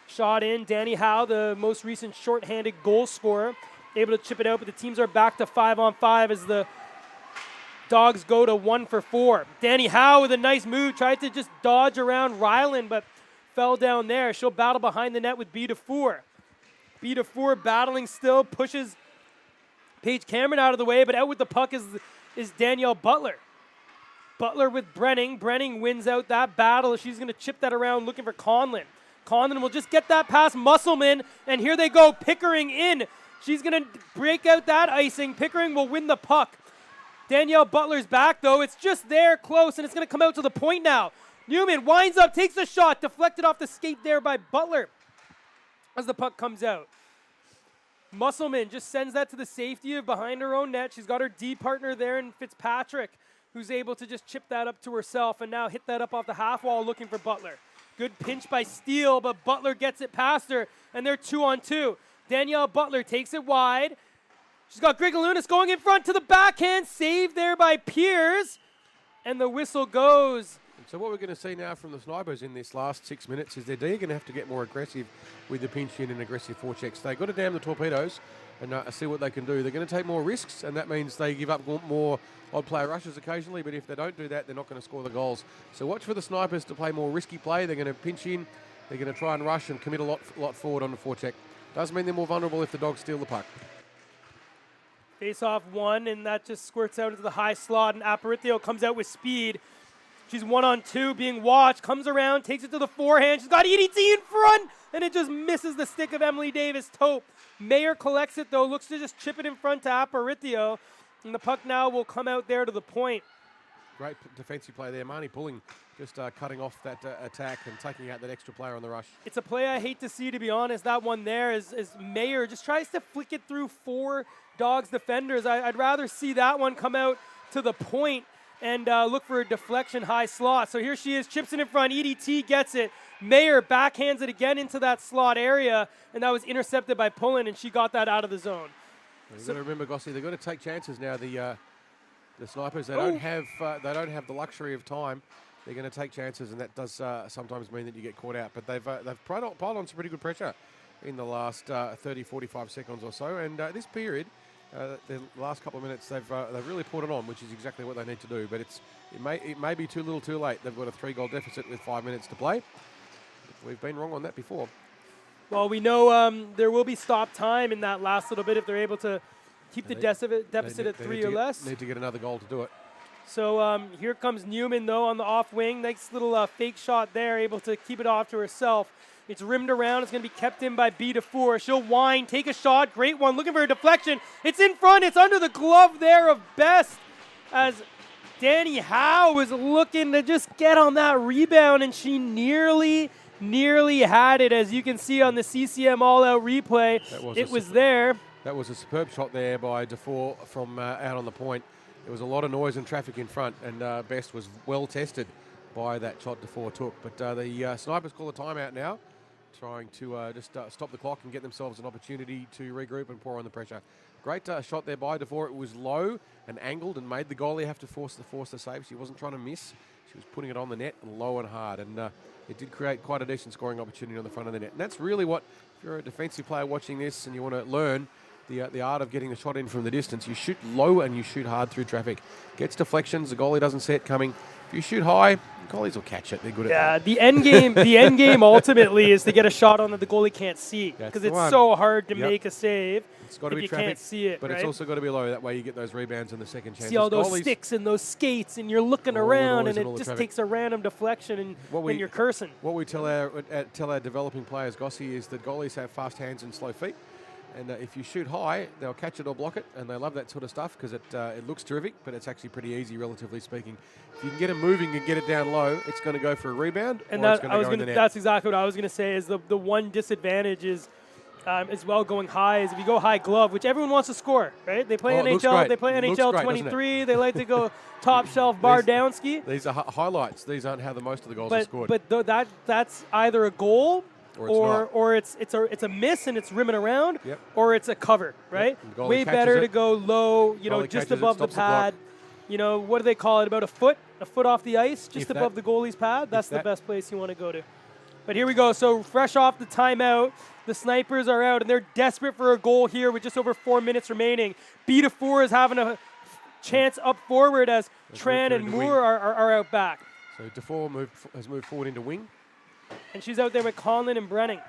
Shot in. Danny Howe, the most recent shorthanded goal scorer, able to chip it out, but the teams are back to 5-on-5 as the Dogs go to 1 for 4. Danny Howe with a nice move, tried to just dodge around Ryland, but fell down there. She'll battle behind the net with B4. B4 battling still, pushes Paige Cameron out of the way, but out with the puck is Danielle Butler. Butler with Brenning. Brenning wins out that battle. She's going to chip that around looking for Conlon. Conlon will just get that past Musselman, and here they go, Pickering in. She's going to break out that icing. Pickering will win the puck. Danielle Butler's back, though. It's just there, close, and it's going to come out to the point now. Newman winds up, takes the shot, deflected off the skate there by Butler as the puck comes out. Musselman just sends that to the safety of behind her own net. She's got her D partner there in Fitzpatrick, who's able to just chip that up to herself and now hit that up off the half wall looking for Butler. Good pinch by Steele, but Butler gets it past her, and they're 2-on-2. Danielle Butler takes it wide. She's got Grigalunas going in front to the backhand, saved there by Piers, and the whistle goes.
And so what we're going to see now from the Snipers in this last 6 minutes is they're going to have to get more aggressive with the pinch in and aggressive forechecks. They've got to damn the torpedoes and see what they can do. They're going to take more risks, and that means they give up more odd player rushes occasionally, but if they don't do that, they're not going to score the goals. So watch for the Snipers to play more risky play. They're going to pinch in, they're going to try and rush and commit a lot forward on the forecheck. Does mean they're more vulnerable if the Dogs steal the puck.
Face-off one, and that just squirts out into the high slot, and Aparicio comes out with speed. She's 1-on-2, being watched, comes around, takes it to the forehand. She's got EDT in front, and it just misses the stick of Emily Davis-Tope. Mayer collects it, though, looks to just chip it in front to Aparicio, and the puck now will come out there to the point.
Great defensive play there. Marnie Pulling just cutting off that attack and taking out that extra player on the rush.
It's a play I hate to see, to be honest. That one there is Mayer just tries to flick it through 4 Dogs defenders. I'd rather see that one come out to the point and look for a deflection high slot. So here she is, chips it in front. EDT gets it. Mayer backhands it again into that slot area, and that was intercepted by Pullen, and she got that out of the zone.
You've got to remember, Gossie, they've got to take chances now. The Snipers, they don't have the luxury of time. They're going to take chances, and that does sometimes mean that you get caught out. But they've piled on some pretty good pressure in the last 30, 45 seconds or so. And this period, the last couple of minutes, they've really poured it on, which is exactly what they need to do. But it may be too little, too late. They've got a 3-goal deficit with 5 minutes to play. We've been wrong on that before.
Well, we know there will be stop time in that last little bit if they're able to keep the deficit at 3 or less.
Need to get another goal to do it.
So here comes Newman, though, on the off wing. Nice little fake shot there, able to keep it off to herself. It's rimmed around. It's going to be kept in by B DeFour. She'll wind, take a shot. Great one. Looking for a deflection. It's in front. It's under the glove there of Best as Danny Howe was looking to just get on that rebound, and she nearly had it, as you can see on the CCM all-out replay. It was there.
That was a superb shot there by DeFour from out on the point. There was a lot of noise and traffic in front, and Best was well tested by that shot DeFour took. But the Snipers call a timeout now, trying to just stop the clock and get themselves an opportunity to regroup and pour on the pressure. Great shot there by DeFour. It was low and angled and made the goalie have to force the save. She wasn't trying to miss. She was putting it on the net and low and hard. And it did create quite a decent scoring opportunity on the front of the net. And that's really what, if you're a defensive player watching this and you want to learn the art of getting the shot in from the distance, you shoot low and you shoot hard through traffic. Gets deflections, the goalie doesn't see it coming. If you shoot high, goalies will catch it. They're good at that.
The end game ultimately is to get a shot on that the goalie can't see, because it's so hard to make a save.
It's got to be
you
traffic,
can't see it,
but
right?
it's also got to be low. That way you get those rebounds and the second chance.
See all those sticks and those skates, and you're looking around, and it just takes a random deflection, and you're cursing.
What we tell our developing players, Gossi, is that goalies have fast hands and slow feet. And if you shoot high, they'll catch it or block it, and they love that sort of stuff because it looks terrific, but it's actually pretty easy, relatively speaking. If you can get it moving and get it down low, it's going to go for a rebound,
and
or it's going to go in the net.
That's exactly what I was going to say. Is the one disadvantage is as well going high is if you go high glove, which everyone wants to score, right? They play NHL. They play NHL 23. They like to go top shelf bar down ski.
These are highlights. These aren't how the most of the goals are scored.
But that's either a goal. Or it's a miss and it's rimming around, or it's a cover, right?
Yep.
Way better to go low, just above the pad. What do they call it? About a foot off the ice, just above the goalie's pad. That's the best place you want to go to. But here we go. So fresh off the timeout, the Snipers are out and they're desperate for a goal here with just over 4 minutes remaining. B DeFour is having a chance up forward as Tran and Moore are out back.
So DeFour has moved forward into wing.
And she's out there with Conlon and Brenning.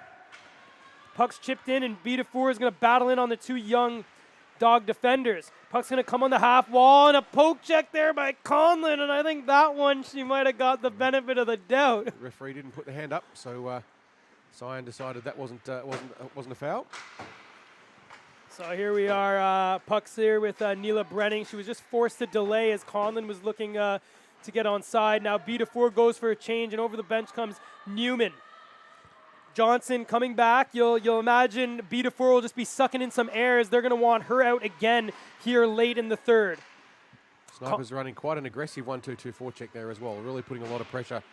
Puck's chipped in, and B DeFour is going to battle in on the two young Dog defenders. Puck's going to come on the half wall, and a poke check there by Conlon, and I think that one she might have got the benefit of the doubt.
The referee didn't put the hand up, so Cyan decided that wasn't a foul.
So here we are, Puck's here with Neela Brenning. She was just forced to delay as Conlon was looking to get on side. Now B DeFour goes for a change, and over the bench comes Newman. Johnson coming back. You'll imagine B DeFour will just be sucking in some air as they're going to want her out again here late in the third.
Snipers running quite an aggressive 1-2-2 forecheck there as well, really putting a lot of pressure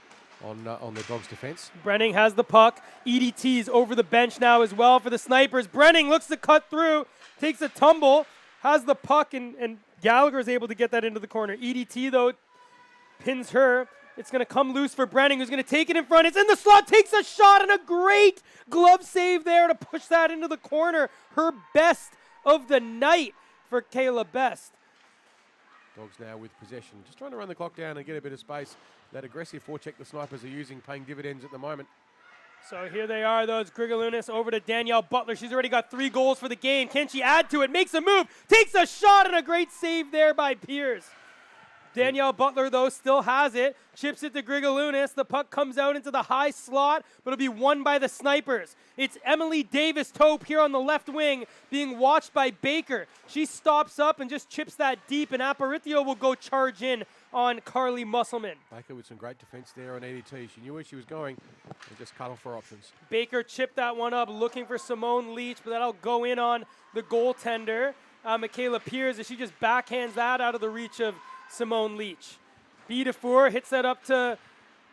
on the Dogs' defense.
Brenning has the puck. EDT's over the bench now as well for the Snipers. Brenning looks to cut through, takes a tumble, has the puck, and Gallagher is able to get that into the corner. EDT, though, pins her. It's going to come loose for Brenning, who's going to take it in front. It's in the slot, takes a shot, and a great glove save there to push that into the corner. Her best of the night for Kayla Best.
Dogs now with possession. Just trying to run the clock down and get a bit of space. That aggressive forecheck the Snipers are using, paying dividends at the moment.
So here they are, though. It's Grigalunas over to Danielle Butler. She's already got 3 goals for the game. Can she add to it? Makes a move, takes a shot, and a great save there by Pierce. Danielle Butler, though, still has it. Chips it to Grigalunas. The puck comes out into the high slot, but it'll be won by the Snipers. It's Emily Davis-Tope here on the left wing being watched by Baker. She stops up and just chips that deep, and Aparicio will go charge in on Carly Musselman.
Baker with some great defense there on EDT. She knew where she was going and just cut off her options.
Baker chipped that one up, looking for Simone Leach, but that'll go in on the goaltender, Michaela Pierce, as she just backhands that out of the reach of Simone Leach. B DeFour hits that up to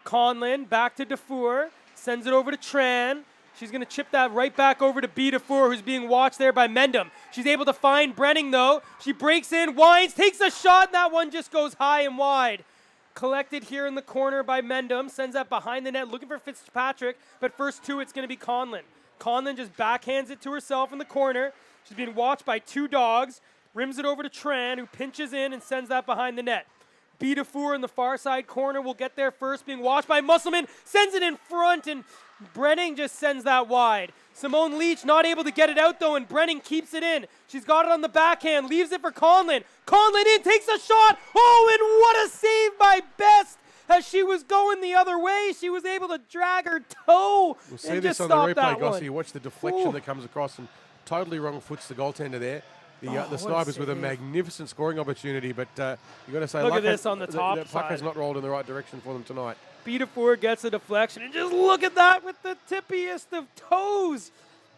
Conlon, back to DeFour, sends it over to Tran. She's going to chip that right back over to B DeFour, who's being watched there by Mendham. She's able to find Brenning, though. She breaks in, winds, takes a shot, and that one just goes high and wide. Collected here in the corner by Mendham, sends that behind the net, looking for Fitzpatrick, but first two, it's going to be Conlon. Conlon just backhands it to herself in the corner. She's being watched by 2 Dogs. Rims it over to Tran, who pinches in and sends that behind the net. Bedefour in the far side corner will get there first, being watched by Musselman, sends it in front, and Brenning just sends that wide. Simone Leach not able to get it out, though, and Brenning keeps it in. She's got it on the backhand, leaves it for Conlon. Conlon in, takes a shot. Oh, and what a save by Best. As she was going the other way, she was able to drag her toe
We'll see
and
this
just
on the
stop
replay,
that
Gossie.
one.
You watch the deflection
Ooh.
that comes across and totally wrong foots the goaltender there. The
what a
Snipers with a
save.
magnificent scoring opportunity, but you got to say,
Look at
luck
this
has-
on the top
The puck has
side.
not rolled in the right direction for them tonight.
Bedefour gets a deflection, and just look at that with the tippiest of toes.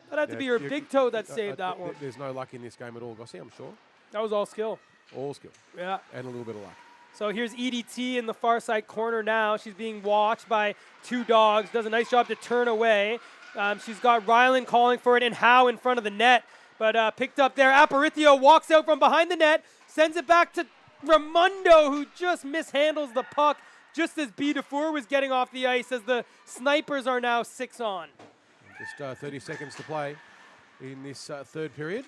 That had to be her big toe that saved that one.
There's no luck in this game at all, Gossie, I'm sure.
That was all skill.
All skill.
Yeah.
And a little bit of luck.
So here's EDT in the far side corner now. She's being watched by two dogs. Does a nice job to turn away. She's got Ryland calling for it and Howe in front of the net. But picked up there. Aparicio walks out from behind the net. Sends it back to Ramundo, who just mishandles the puck just as Bedefour was getting off the ice, as the Snipers are now 6 on.
Just 30 seconds to play in this third period.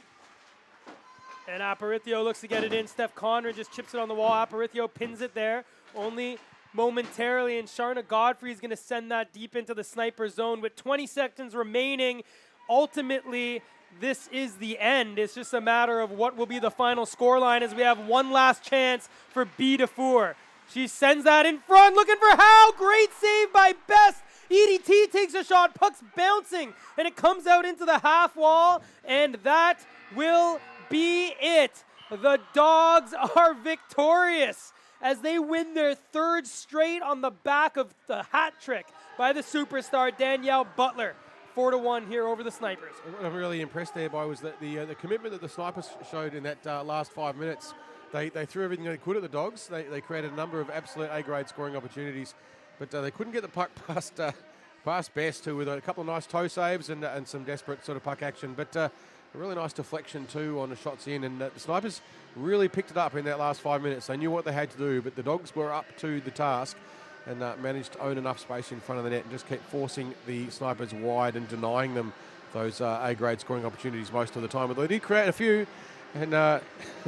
And Aparicio looks to get it in. Steph Conrad just chips it on the wall. Aparicio pins it there, only momentarily. And Sharna Godfrey is going to send that deep into the sniper zone with 20 seconds remaining. Ultimately, this is the end. It's just a matter of what will be the final scoreline, as we have one last chance for Bedefour. She sends that in front, looking for Howe. Great save by Best. EDT takes a shot, puck's bouncing, and it comes out into the half wall, and that will be it. The Dogs are victorious as they win their third straight on the back of the hat trick by the superstar Danielle Butler. 4-1 here over the Snipers.
What I'm really impressed there by was that the commitment that the Snipers showed in that last 5 minutes. They threw everything they could at the Dogs. They created a number of absolute A-grade scoring opportunities, but they couldn't get the puck past Best, who with a couple of nice toe saves and some desperate sort of puck action. But a really nice deflection too on the shots in, and the Snipers really picked it up in that last 5 minutes. They knew what they had to do, but the Dogs were up to the task and managed to own enough space in front of the net and just kept forcing the Snipers wide and denying them those A-grade scoring opportunities most of the time. But they did create a few, and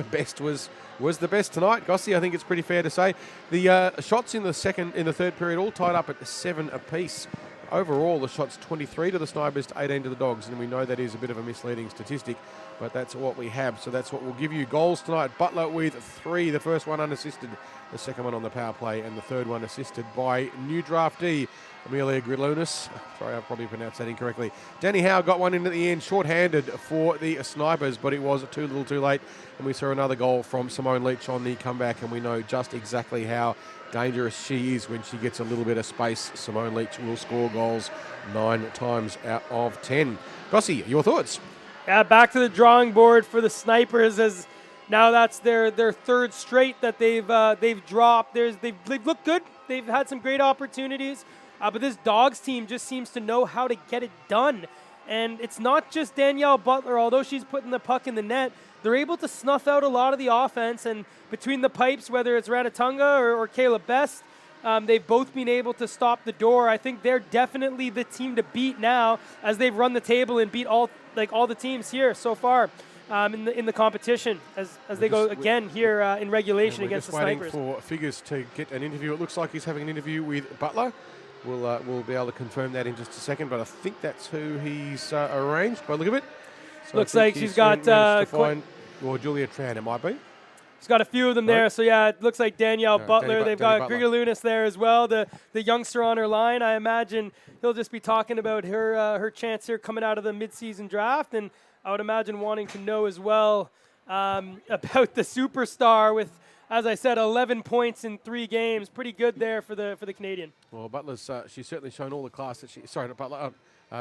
Best was the best tonight. Gossie, I think it's pretty fair to say. The shots in the third period all tied up at 7 apiece. Overall, the shots 23 to the Snipers to 18 to the Dogs, and we know that is a bit of a misleading statistic, but that's what we have. So that's what will give you goals tonight. Butler with 3, the first one unassisted, the second one on the power play, and the third one assisted by new draftee Amelia Grilunas. Sorry, I probably pronounced that incorrectly. Danny Howe got one in at the end, short-handed for the Snipers, but it was too little too late, and we saw another goal from Simone Leach on the comeback, and we know just exactly how dangerous she is when she gets a little bit of space. Simone Leach will score goals 9 times out of 10. Gossie, your thoughts?
Yeah, back to the drawing board for the Snipers, as now that's their third straight that they've dropped. They've looked good. They've had some great opportunities, but this Dogs team just seems to know how to get it done. And it's not just Danielle Butler, although she's putting the puck in the net. They're able to snuff out a lot of the offense, and between the pipes, whether it's Ranatunga or Kayla Best, they've both been able to stop the door. I think they're definitely the team to beat now, as they've run the table and beat all the teams here so far in the competition, as they go again here in regulation against the Snipers.
We're waiting for Figures to get an interview. It looks like he's having an interview with Butler. We'll be able to confirm that in just a second, but I think that's who he's arranged by the look of it. So
looks like she's got
Julia Tran, it might be.
She's got a few of them there, so yeah, it looks like Danielle Butler. They've got Grigalunas there as well, the youngster on her line. I imagine he'll just be talking about her chance here coming out of the midseason draft, and I would imagine wanting to know as well about the superstar with, as I said, 11 points in 3 games. Pretty good there for the Canadian.
Well, Butler's she's certainly shown all the class that she. Sorry, not Butler.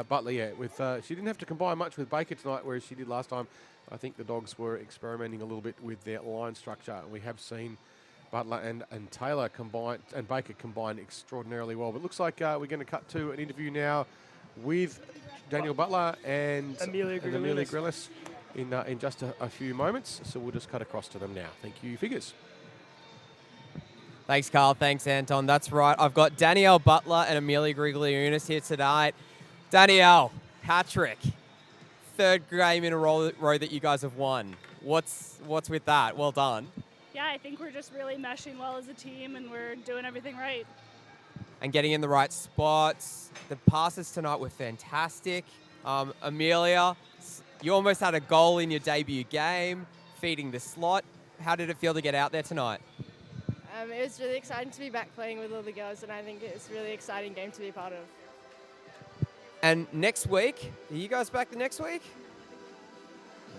Butler, yeah. With she didn't have to combine much with Baker tonight, whereas she did last time. I think the Dogs were experimenting a little bit with their line structure. We have seen Butler and Taylor combine and Baker combine extraordinarily well. But it looks like we're going to cut to an interview now with Danielle Butler and Amelia Grillis in just a few moments. So we'll just cut across to them now. Thank you, Figures.
Thanks, Carl. Thanks, Anton. That's right. I've got Danielle Butler and Amelia Grigliunas here tonight. Danielle, hat-trick. 3rd game in a row that you guys have won. What's with that? Well done.
Yeah, I think we're just really meshing well as a team and we're doing everything right.
And getting in the right spots. The passes tonight were fantastic. Amelia, you almost had a goal in your debut game, feeding the slot. How did it feel to get out there tonight?
It was really exciting to be back playing with all the girls, and I think it's a really exciting game to be a part of.
And next week, are you guys back the next week?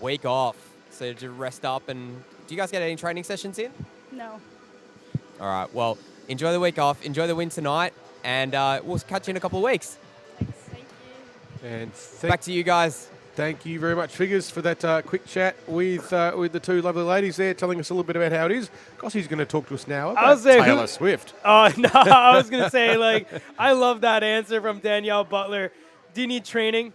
Week off. So to rest up. And do you guys get any training sessions in?
No.
All right. Well, enjoy the week off. Enjoy the win tonight. And we'll catch you in a couple of weeks.
Thanks. Thank you.
And
back to you guys.
Thank you very much, Figures, for that quick chat with the two lovely ladies there, telling us a little bit about how it is. Gossie's going to talk to us now about Taylor Swift.
Oh, no, I was going to say, I love that answer from Danielle Butler. Do you need training?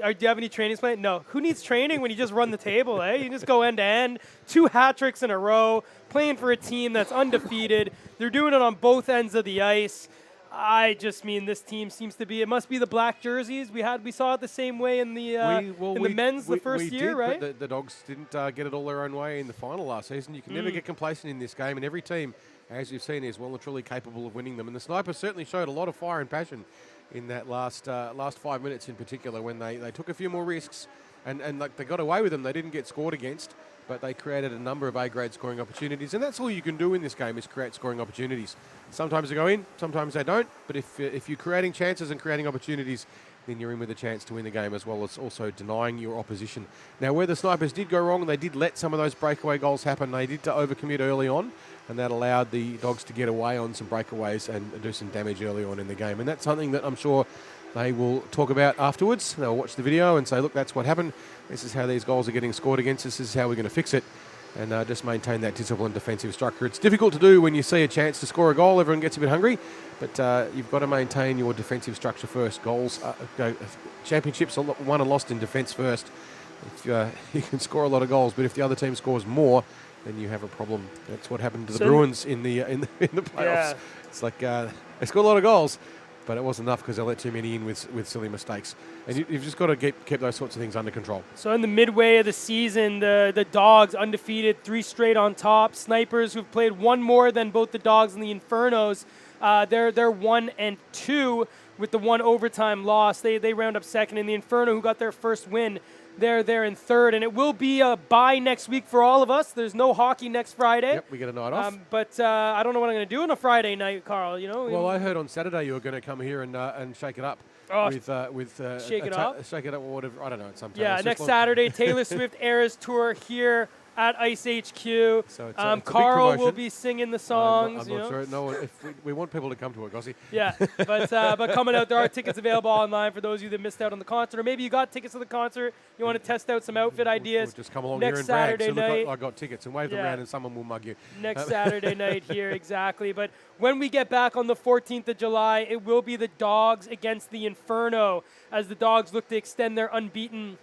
Or do you have any trainings planned? No. Who needs training when you just run the table, eh? You just go end to end, 2 hat tricks in a row, playing for a team that's undefeated. They're doing it on both ends of the ice. I just mean this team seems to be. It must be the black jerseys. We saw it the same way in the men's the first year, right?
But the Dogs didn't get it all their own way in the final last season. You can never get complacent in this game, and every team, as you've seen, is well and truly capable of winning them. And the Snipers certainly showed a lot of fire and passion in that last 5 minutes in particular, when they took a few more risks and they got away with them. They didn't get scored against, but they created a number of A-grade scoring opportunities, and that's all you can do in this game is create scoring opportunities. Sometimes they go in, sometimes they don't, but if you're creating chances and creating opportunities, then you're in with a chance to win the game, as well as also denying your opposition. Now, where the Snipers did go wrong, they did let some of those breakaway goals happen. They did to overcommit early on, and that allowed the Dogs to get away on some breakaways and do some damage early on in the game. And that's something that I'm sure they will talk about afterwards. They'll watch the video and say, look, that's what happened. This is how these goals are getting scored against us. This is how we're going to fix it, and just maintain that disciplined defensive structure. It's difficult to do when you see a chance to score a goal. Everyone gets a bit hungry, but you've got to maintain your defensive structure first. Championships are won and lost in defence first. If you can score a lot of goals, but if the other team scores more, then you have a problem. That's what happened to the Bruins in the playoffs.
Yeah.
It's like they scored a lot of goals, but it wasn't enough because they let too many in with silly mistakes. And you've just got to keep those sorts of things under control.
So in the midway of the season, the Dogs undefeated, 3 straight on top. Snipers, who've played 1 more than both the Dogs and the Infernos, they're 1-2 with the 1 overtime loss. They round up second. And the Inferno, who got their first win, they're in third. And it will be a bye next week for all of us. There's no hockey next Friday.
Yep, we get a night off.
But I don't know what I'm going to do on a Friday night, Carl. You know.
Well, I heard on Saturday you were going to come here and shake it up. With
Shake It Up?
Shake It Up or whatever. I don't know. It's
yeah, next Saturday, Taylor Swift Eras Tour here at IceHQ.
So it's
Carl will be singing the songs.
I'm not sure. No, if we want people to come to it, Gossie.
Yeah, but coming out, there are tickets available online for those of you that missed out on the concert, or maybe you got tickets to the concert. You want to test out some outfit ideas.
We'll just come along
next
here and
Saturday
brag.
night.
Look, I got tickets, and wave them around, and someone will mug you.
Next Saturday night here, exactly. But when we get back on the 14th of July, it will be the Dogs against the Inferno, as the Dogs look to extend their unbeaten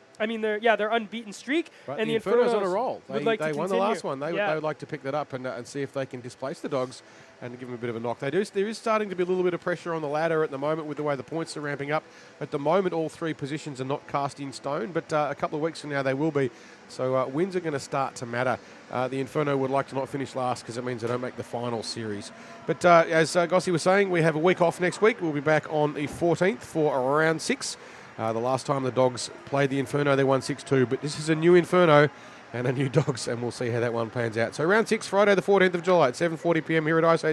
streak.
Right,
and
the Inferno's on a roll.
They
won the last one. They would like to pick that up and see if they can displace the Dogs and give them a bit of a knock. There is starting to be a little bit of pressure on the ladder at the moment with the way the points are ramping up. At the moment, all 3 positions are not cast in stone, but a couple of weeks from now they will be. So wins are going to start to matter. The Inferno would like to not finish last because it means they don't make the final series. But as Gossie was saying, we have a week off next week. We'll be back on the 14th for round 6. The last time the Dogs played the Inferno, they won 6-2. But this is a new Inferno and a new Dogs, and we'll see how that one pans out. So round 6, Friday the 14th of July at 7:40 p.m. here at IceHQ.